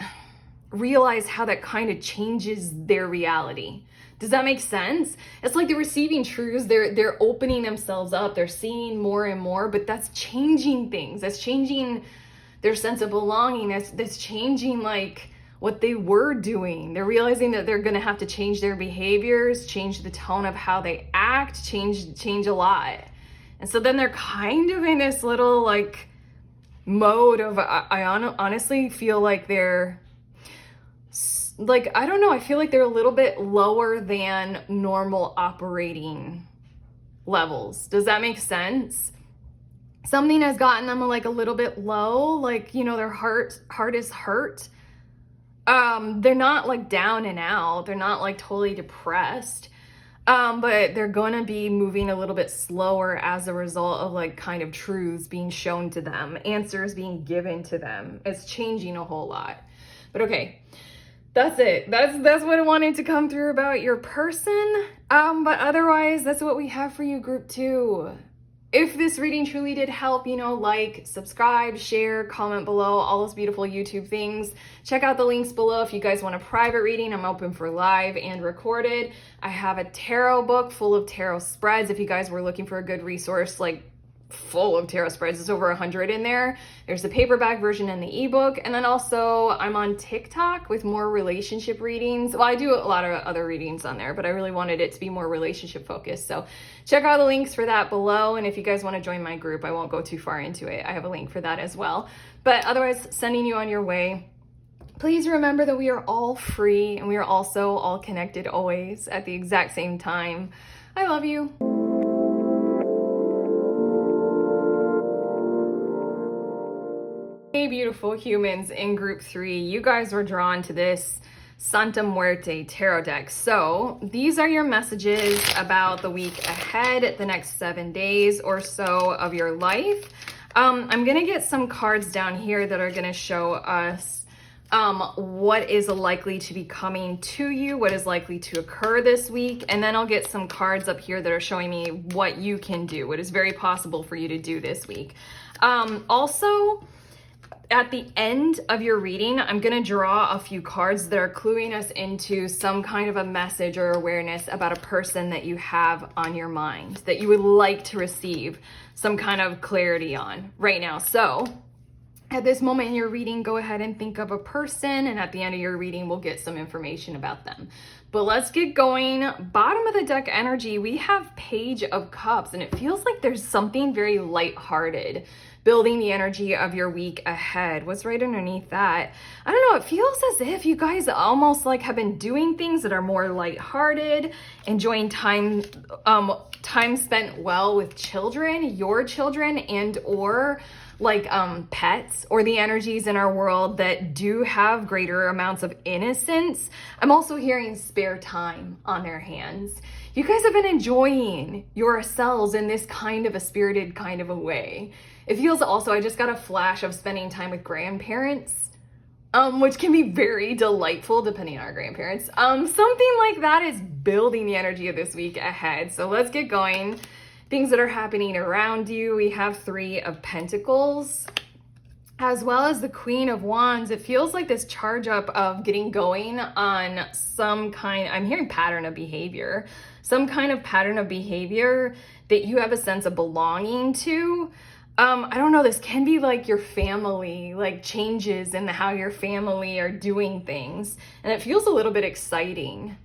realize how that kind of changes their reality. Does that make sense? It's like they're receiving truths, they're opening themselves up, they're seeing more and more, but that's changing things. That's changing their sense of belonging. That's changing like what they were doing. They're realizing that they're gonna have to change their behaviors, change the tone of how they act, change a lot. And so then they're kind of in this little like mode of, I honestly feel like they're like, I don't know, I feel like they're a little bit lower than normal operating levels. Does that make sense? Something has gotten them like a little bit low, like, you know, their heart is hurt. They're not like down and out. They're not like totally depressed. But they're gonna be moving a little bit slower as a result of like kind of truths being shown to them, answers being given to them. It's changing a whole lot. But okay. That's it. That's what I wanted to come through about your person. But otherwise, that's what we have for you, group 2. If this reading truly did help, you know, like, subscribe, share, comment below, all those beautiful YouTube things. Check out the links below if you guys want a private reading. I'm open for live and recorded. I have a tarot book full of tarot spreads if you guys were looking for a good resource, like full of tarot spreads. There's over 100 in there. There's the paperback version and the ebook. And then also I'm on TikTok with more relationship readings. Well, I do a lot of other readings on there, but I really wanted it to be more relationship focused. So check out the links for that below. And if you guys want to join my group, I won't go too far into it. I have a link for that as well. But otherwise, sending you on your way. Please remember that we are all free and we are also all connected always at the exact same time. I love you. Hey, beautiful humans in group 3, you guys were drawn to this Santa Muerte tarot deck. So these are your messages about the week ahead, the next 7 days or so of your life. I'm gonna get some cards down here that are gonna show us what is likely to be coming to you, what is likely to occur this week, and then I'll get some cards up here that are showing me what you can do, what is very possible for you to do this week. Also, at the end of your reading, I'm going to draw a few cards that are cluing us into some kind of a message or awareness about a person that you have on your mind, that you would like to receive some kind of clarity on right now. So at this moment in your reading, go ahead and think of a person, and at the end of your reading, we'll get some information about them. But let's get going. Bottom of the deck energy, we have Page of Cups, and it feels like there's something very lighthearted building the energy of your week ahead. What's right underneath that? I don't know, it feels as if you guys almost like have been doing things that are more lighthearted, enjoying time spent well with children, your children, and or like pets, or the energies in our world that do have greater amounts of innocence. I'm also hearing spare time on their hands. You guys have been enjoying yourselves in this kind of a spirited kind of a way. It feels also, I just got a flash of spending time with grandparents, which can be very delightful depending on our grandparents. Something like that is building the energy of this week ahead. So let's get going. Things that are happening around you. We have 3 of Pentacles, as well as the Queen of Wands. It feels like this charge up of getting going on some kind, I'm hearing pattern of behavior, some kind of pattern of behavior that you have a sense of belonging to. I don't know, this can be like your family, like changes in how your family are doing things. And it feels a little bit exciting.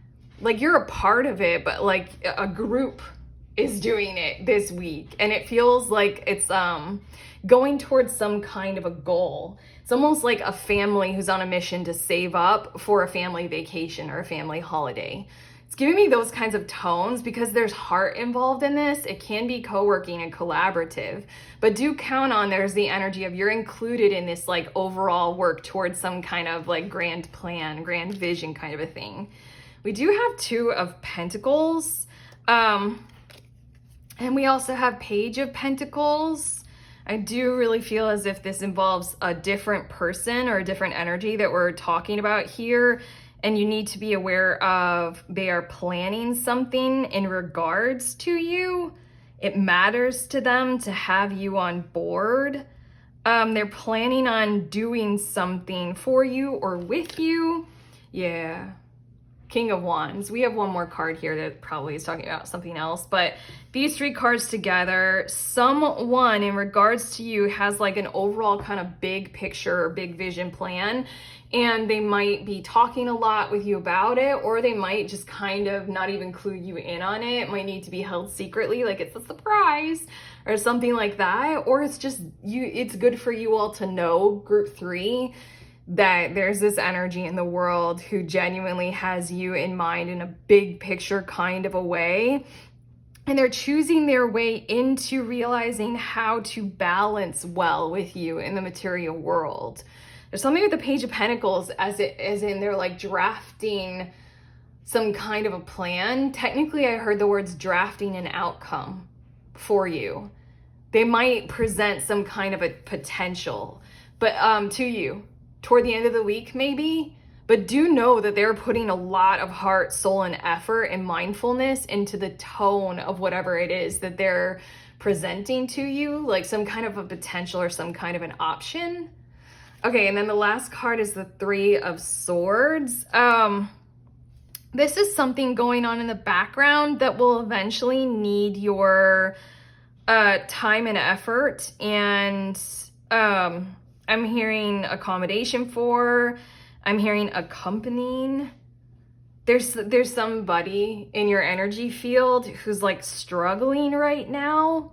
Like you're a part of it, but like a group is doing it this week, and it feels like it's going towards some kind of a goal. It's almost like a family who's on a mission to save up for a family vacation or a family holiday. It's giving me those kinds of tones because there's heart involved in this. It can be co-working and collaborative, but do count on there's the energy of you're included in this like overall work towards some kind of like grand plan, grand vision kind of a thing. We do have 2 of Pentacles. And we also have Page of Pentacles. I do really feel as if this involves a different person or a different energy that we're talking about here. And you need to be aware of they are planning something in regards to you. It matters to them to have you on board. They're planning on doing something for you or with you. Yeah. King of Wands. We have one more card here that probably is talking about something else, but these 3 cards together, someone in regards to you has like an overall kind of big picture or big vision plan, and they might be talking a lot with you about it, or they might just kind of not even clue you in on it. It might need to be held secretly, like it's a surprise or something like that, or it's just it's good for you all to know, group 3, that there's this energy in the world who genuinely has you in mind in a big picture kind of a way. And they're choosing their way into realizing how to balance well with you in the material world. There's something with the Page of Pentacles as in they're like drafting some kind of a plan. Technically, I heard the words drafting an outcome for you. They might present some kind of a potential, but to you. Toward the end of the week, maybe, but do know that they're putting a lot of heart, soul, and effort and mindfulness into the tone of whatever it is that they're presenting to you, like some kind of a potential or some kind of an option. Okay, and then the last card is the 3 of Swords. This is something going on in the background that will eventually need your time and effort, and I'm hearing accommodation for, I'm hearing accompanying. There's somebody in your energy field who's like struggling right now.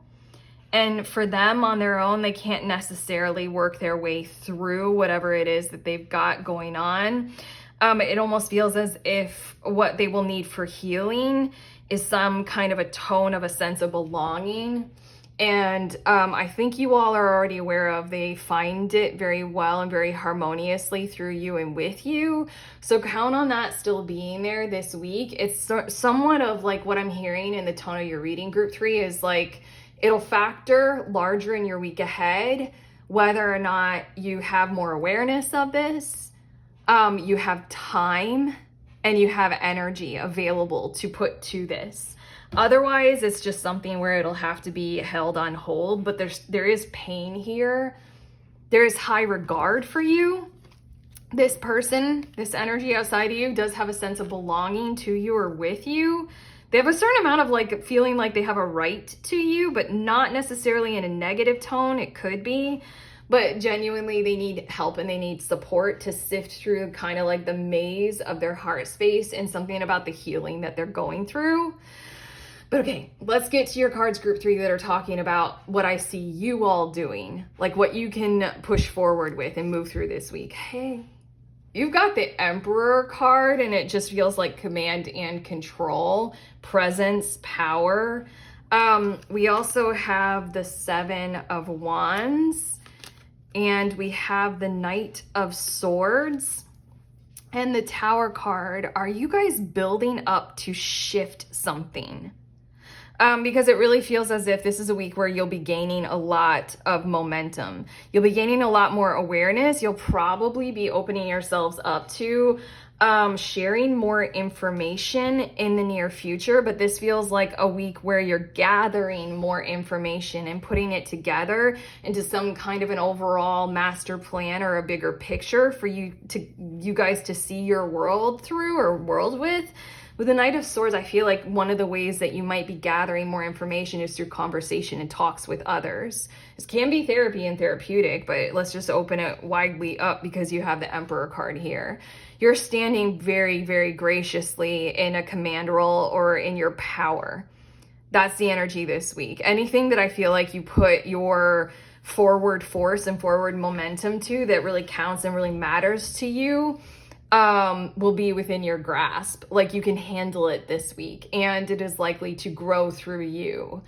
And for them on their own, they can't necessarily work their way through whatever it is that they've got going on. It almost feels as if what they will need for healing is some kind of a tone of a sense of belonging. And I think you all are already aware of, they find it very well and very harmoniously through you and with you. So count on that still being there this week. It's somewhat of like what I'm hearing in the tone of your reading, group 3, is like it'll factor larger in your week ahead, whether or not you have more awareness of this, you have time, and you have energy available to put to this. Otherwise, it's just something where it'll have to be held on hold, but there is pain here. There is high regard for you. This person, this energy outside of you, does have a sense of belonging to you or with you. They have a certain amount of like feeling like they have a right to you, but not necessarily in a negative tone. It could be, but genuinely they need help and they need support to sift through kind of like the maze of their heart space and something about the healing that they're going through. But okay, let's get to your cards, group 3, that are talking about what I see you all doing, like what you can push forward with and move through this week. Hey, you've got the Emperor card, and it just feels like command and control, presence, power. We also have the 7 of Wands, and we have the Knight of Swords and the Tower card. Are you guys building up to shift something? Because it really feels as if this is a week where you'll be gaining a lot of momentum. You'll be gaining a lot more awareness. You'll probably be opening yourselves up to sharing more information in the near future, but this feels like a week where you're gathering more information and putting it together into some kind of an overall master plan or a bigger picture for you guys to see your world through or world with. With the Knight of Swords, I feel like one of the ways that you might be gathering more information is through conversation and talks with others. This can be therapy and therapeutic, but let's just open it widely up because you have the Emperor card here. You're standing very, very graciously in a command role or in your power. That's the energy this week. Anything that I feel like you put your forward force and forward momentum to that really counts and really matters to you will be within your grasp. Like you can handle it this week, and it is likely to grow through you.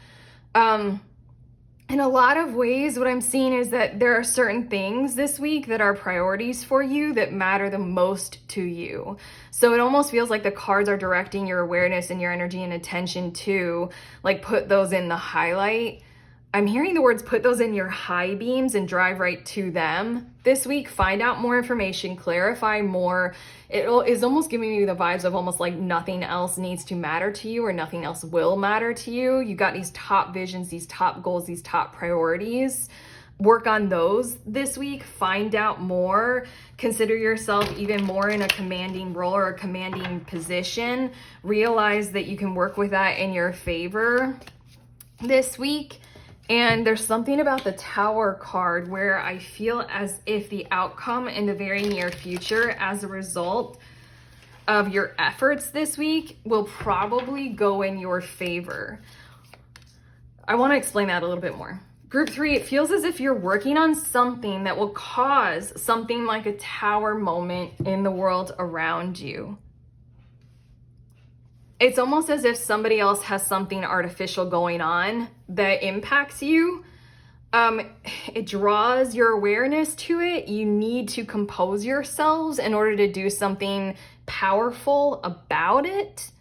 In a lot of ways, what I'm seeing is that there are certain things this week that are priorities for you that matter the most to you. So it almost feels like the cards are directing your awareness and your energy and attention to like put those in the highlight. I'm hearing the words put those in your high beams and drive right to them this week. Find out more information, clarify more. It is almost giving you the vibes of almost like nothing else needs to matter to you or nothing else will matter to you. You got these top visions, these top goals, these top priorities. Work on those this week. Find out more. Consider yourself even more in a commanding role or a commanding position. Realize that you can work with that in your favor this week. And there's something about the Tower card where I feel as if the outcome in the very near future as a result of your efforts this week will probably go in your favor. I want to explain that a little bit more. Group 3, it feels as if you're working on something that will cause something like a Tower moment in the world around you. It's almost as if somebody else has something artificial going on that impacts you. It draws your awareness to it. You need to compose yourselves in order to do something powerful about it.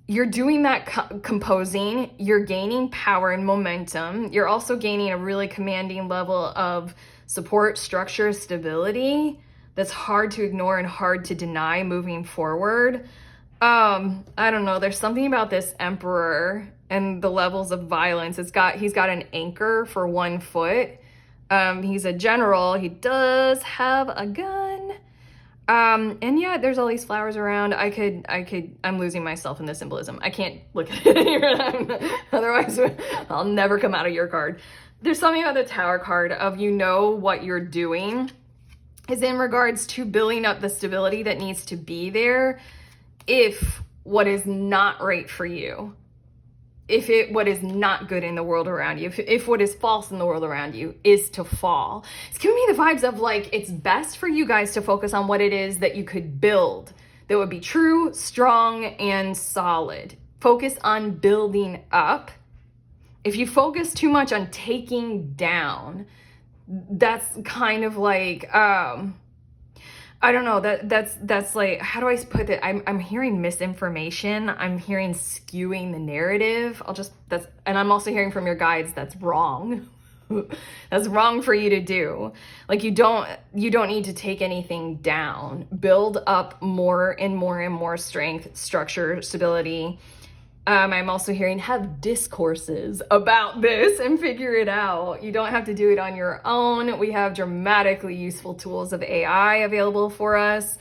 You're doing that composing. You're gaining power and momentum. You're also gaining a really commanding level of support, structure, stability that's hard to ignore and hard to deny moving forward. I don't know. There's something about this Emperor and the levels of violence. He's got an anchor for 1 foot. He's a general. He does have a gun. And yeah, there's all these flowers around. I'm losing myself in the symbolism. I can't look at it here. Otherwise, I'll never come out of your card. There's something about the Tower card of what you're doing is in regards to building up the stability that needs to be there if what is not right for you, what is not good in the world around you, if what is false in the world around you is to fall. It's giving me the vibes of like, it's best for you guys to focus on what it is that you could build that would be true, strong, and solid. Focus on building up. If you focus too much on taking down, that's kind of like, I don't know, that's like, how do I put it? I'm hearing misinformation. I'm hearing skewing the narrative. And I'm also hearing from your guides that's wrong. That's wrong for you to do. Like you don't need to take anything down. Build up more and more and more strength, structure, stability. I'm also hearing have discourses about this and figure it out. You don't have to do it on your own. We have dramatically useful tools of AI available for us.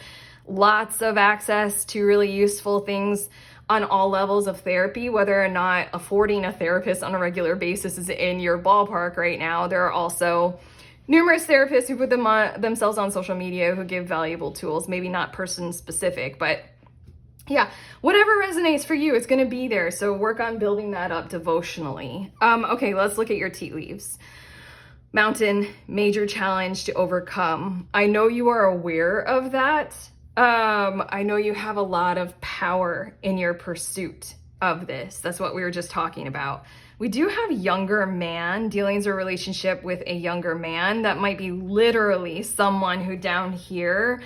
Lots of access to really useful things on all levels of therapy, whether or not affording a therapist on a regular basis is in your ballpark right now. There are also numerous therapists who put themselves on social media who give valuable tools, maybe not person specific, but yeah, whatever resonates for you, it's going to be there. So work on building that up devotionally. Okay, let's look at your tea leaves. Mountain, major challenge to overcome. I know you are aware of that. I know you have a lot of power in your pursuit of this. That's what we were just talking about. We do have younger man, dealings or relationship with a younger man. That might be literally someone who down here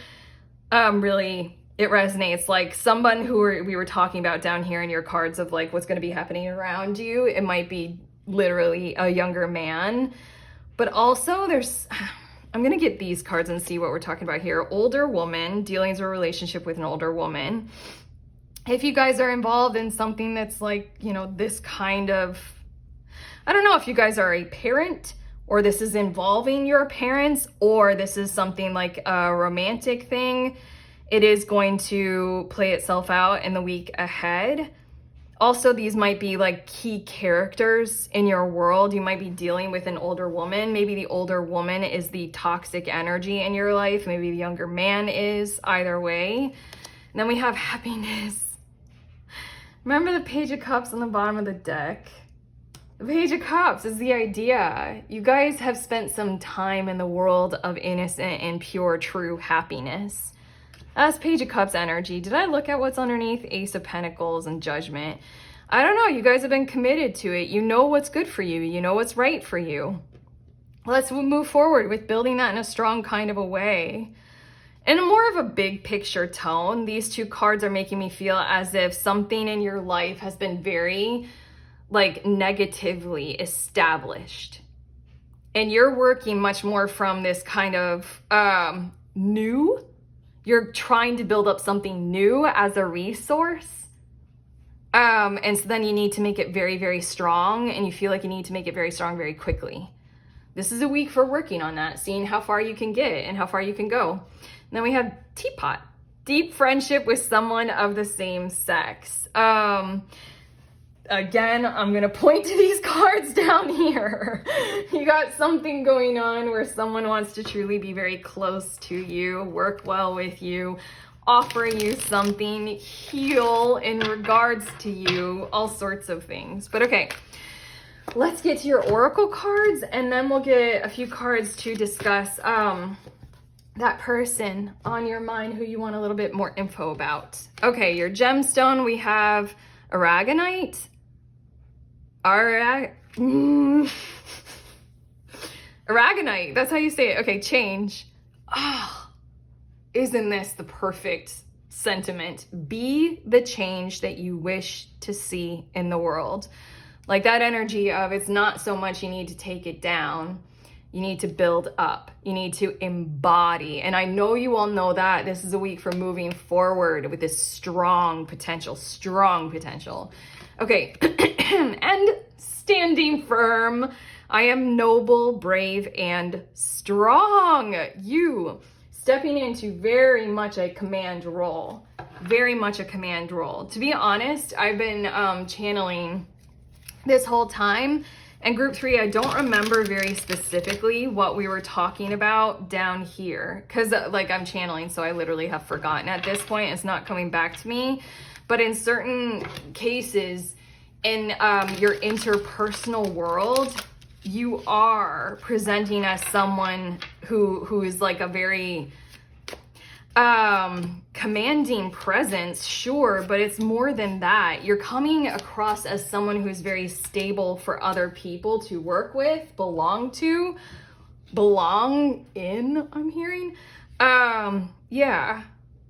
really... it resonates, like someone who we were talking about down here in your cards of like what's going to be happening around you. It might be literally a younger man, but also I'm going to get these cards and see what we're talking about here. Older woman, dealings or relationship with an older woman. If you guys are involved in something that's like, this kind of, I don't know if you guys are a parent or this is involving your parents or this is something like a romantic thing. It is going to play itself out in the week ahead. Also, these might be like key characters in your world. You might be dealing with an older woman. Maybe the older woman is the toxic energy in your life. Maybe the younger man is, either way. And then we have happiness. Remember the Page of Cups on the bottom of the deck? The Page of Cups is the idea. You guys have spent some time in the world of innocent and pure, true happiness. That's Page of Cups energy. Did I look at what's underneath Ace of Pentacles and Judgment? I don't know. You guys have been committed to it. You know what's good for you. You know what's right for you. Let's move forward with building that in a strong kind of a way. In a more of a big picture tone, these two cards are making me feel as if something in your life has been very like negatively established. And you're working much more from this kind of new. You're trying to build up something new as a resource. And so then you need to make it very, very strong, and you feel like you need to make it very strong very quickly. This is a week for working on that, seeing how far you can get and how far you can go. And then we have Teapot, deep friendship with someone of the same sex. Again, I'm going to point to these cards down here. You got something going on where someone wants to truly be very close to you, work well with you, offer you something, heal in regards to you, all sorts of things. But okay, let's get to your oracle cards, and then we'll get a few cards to discuss that person on your mind who you want a little bit more info about. Okay, your gemstone, we have aragonite. Aragonite, that's how you say it. Okay, change. Oh, isn't this the perfect sentiment? Be the change that you wish to see in the world. Like that energy of it's not so much you need to take it down. You need to build up. You need to embody. And I know you all know that this is a week for moving forward with this strong potential. Okay, and standing firm. I am noble, brave, and strong. You stepping into very much a command role. Very much a command role. To be honest, I've been channeling this whole time. And group 3, I don't remember very specifically what we were talking about down here. Because like I'm channeling, so I literally have forgotten at this point. It's not coming back to me. But in certain cases, in your interpersonal world, you are presenting as someone who is like a very commanding presence, sure, but it's more than that. You're coming across as someone who's very stable for other people to work with, belong to, belong in, I'm hearing. Yeah,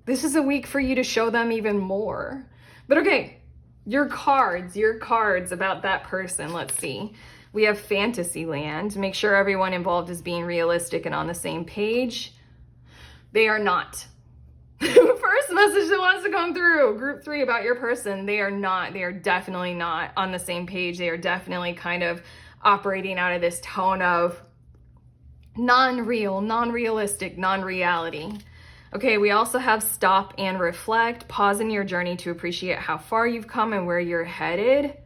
this is a week for you to show them even more. But okay, your cards about that person, let's see. We have Fantasyland. Make sure everyone involved is being realistic and on the same page. They are not. First message that wants to come through, group 3, about your person. They are not. They are definitely not on the same page. They are definitely kind of operating out of this tone of non-real, non-realistic, non-reality. Okay, we also have stop and reflect. Pause in your journey to appreciate how far you've come and where you're headed.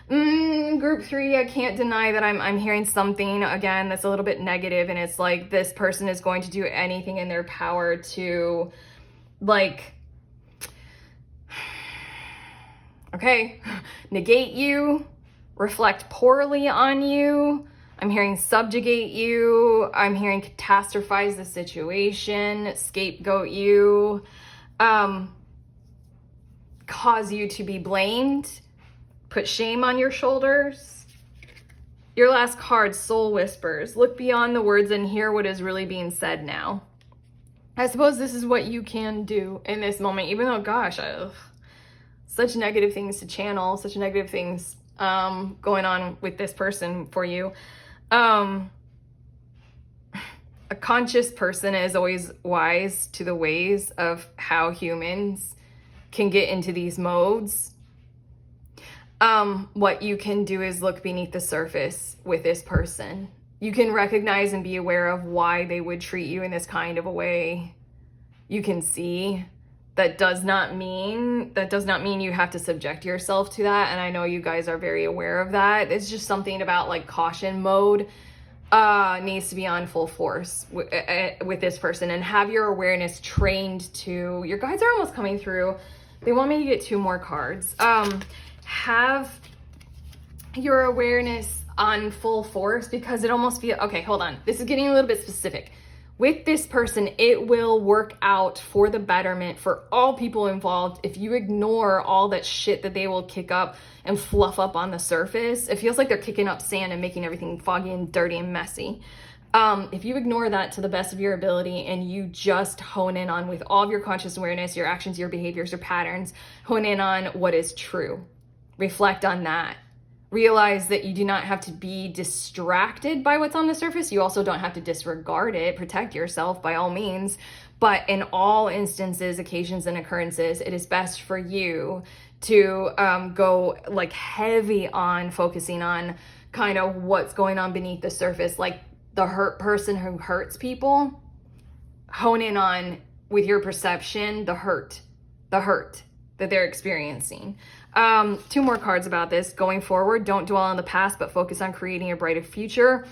Group 3, I can't deny that I'm hearing something, again, that's a little bit negative, and it's like this person is going to do anything in their power to, like, okay, negate you, reflect poorly on you. I'm hearing subjugate you. I'm hearing catastrophize the situation, scapegoat you, cause you to be blamed, put shame on your shoulders. Your last card, Soul Whispers. Look beyond the words and hear what is really being said now. I suppose this is what you can do in this moment, even though, gosh, such negative things to channel, such negative things going on with this person for you. A conscious person is always wise to the ways of how humans can get into these modes. What you can do is look beneath the surface with this person. You can recognize and be aware of why they would treat you in this kind of a way. You can see that does not mean you have to subject yourself to that. And I know you guys are very aware of that. It's just something about like caution mode needs to be on full force with this person, and have your awareness trained to, your guides are almost coming through. They want me to get 2 more cards. Have your awareness on full force, because it almost feels, okay, hold on. This is getting a little bit specific. With this person, it will work out for the betterment for all people involved if you ignore all that shit that they will kick up and fluff up on the surface. It feels like they're kicking up sand and making everything foggy and dirty and messy. If you ignore that to the best of your ability and you just hone in on, with all of your conscious awareness, your actions, your behaviors, your patterns, hone in on what is true. Reflect on that. Realize that you do not have to be distracted by what's on the surface. You also don't have to disregard it. Protect yourself by all means. But in all instances, occasions, and occurrences, it is best for you to go like heavy on focusing on kind of what's going on beneath the surface, like the hurt person who hurts people. Hone in on, with your perception, the hurt that they're experiencing. 2 more cards about this. Going forward, don't dwell on the past, but focus on creating a brighter future.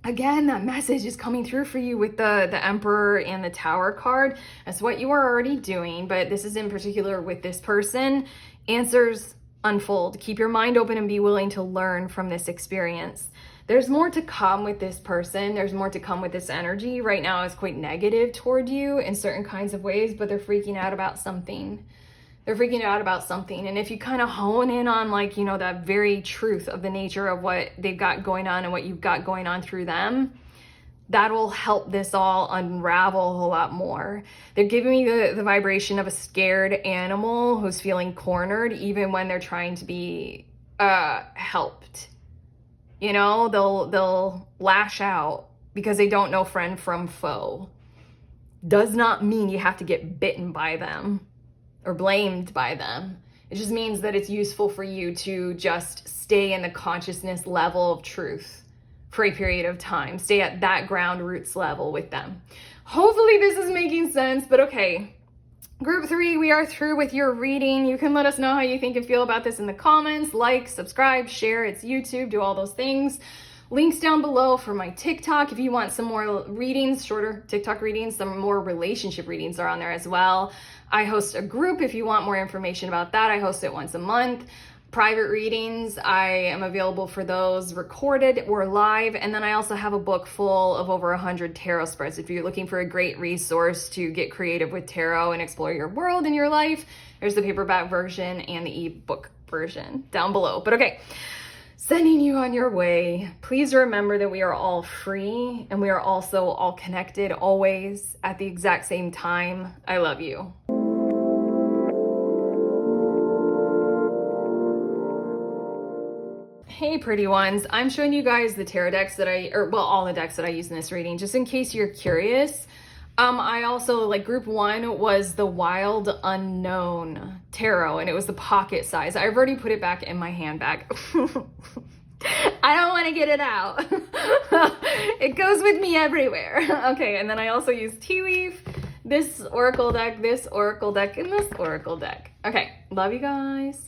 Again, that message is coming through for you with the Emperor and the Tower card. That's what you are already doing, but this is in particular with this person. Answers unfold. Keep your mind open and be willing to learn from this experience. There's more to come with this person. There's more to come with this energy. Right now it's quite negative toward you in certain kinds of ways, but they're freaking out about something. They're freaking out about something. And if you kind of hone in on, like, you know, that very truth of the nature of what they've got going on and what you've got going on through them, that will help this all unravel a whole lot more. They're giving me the vibration of a scared animal who's feeling cornered even when they're trying to be helped. You know, they'll lash out because they don't know friend from foe. Does not mean you have to get bitten by them or blamed by them. It just means that it's useful for you to just stay in the consciousness level of truth for a period of time. Stay at that ground roots level with them. Hopefully this is making sense, but okay. Group 3, we are through with your reading. You can let us know how you think and feel about this in the comments. Like, subscribe, share. It's YouTube. Do all those things. Links down below for my TikTok. If you want some more readings, shorter TikTok readings, some more relationship readings are on there as well. I host a group if you want more information about that. I host it once a month. Private readings, I am available for those recorded or live. And then I also have a book full of over 100 tarot spreads. If you're looking for a great resource to get creative with tarot and explore your world and your life, there's the paperback version and the ebook version down below. But okay, sending you on your way. Please remember that we are all free and we are also all connected always at the exact same time. I love you. Hey pretty ones, I'm showing you guys the tarot decks that all the decks that I use in this reading, just in case you're curious. I also, like, group 1 was the Wild Unknown Tarot, and it was the pocket size. I've already put it back in my handbag. I don't want to get it out. It goes with me everywhere. Okay, and then I also use Tea Leaf, this Oracle deck, and this Oracle deck. Okay, love you guys.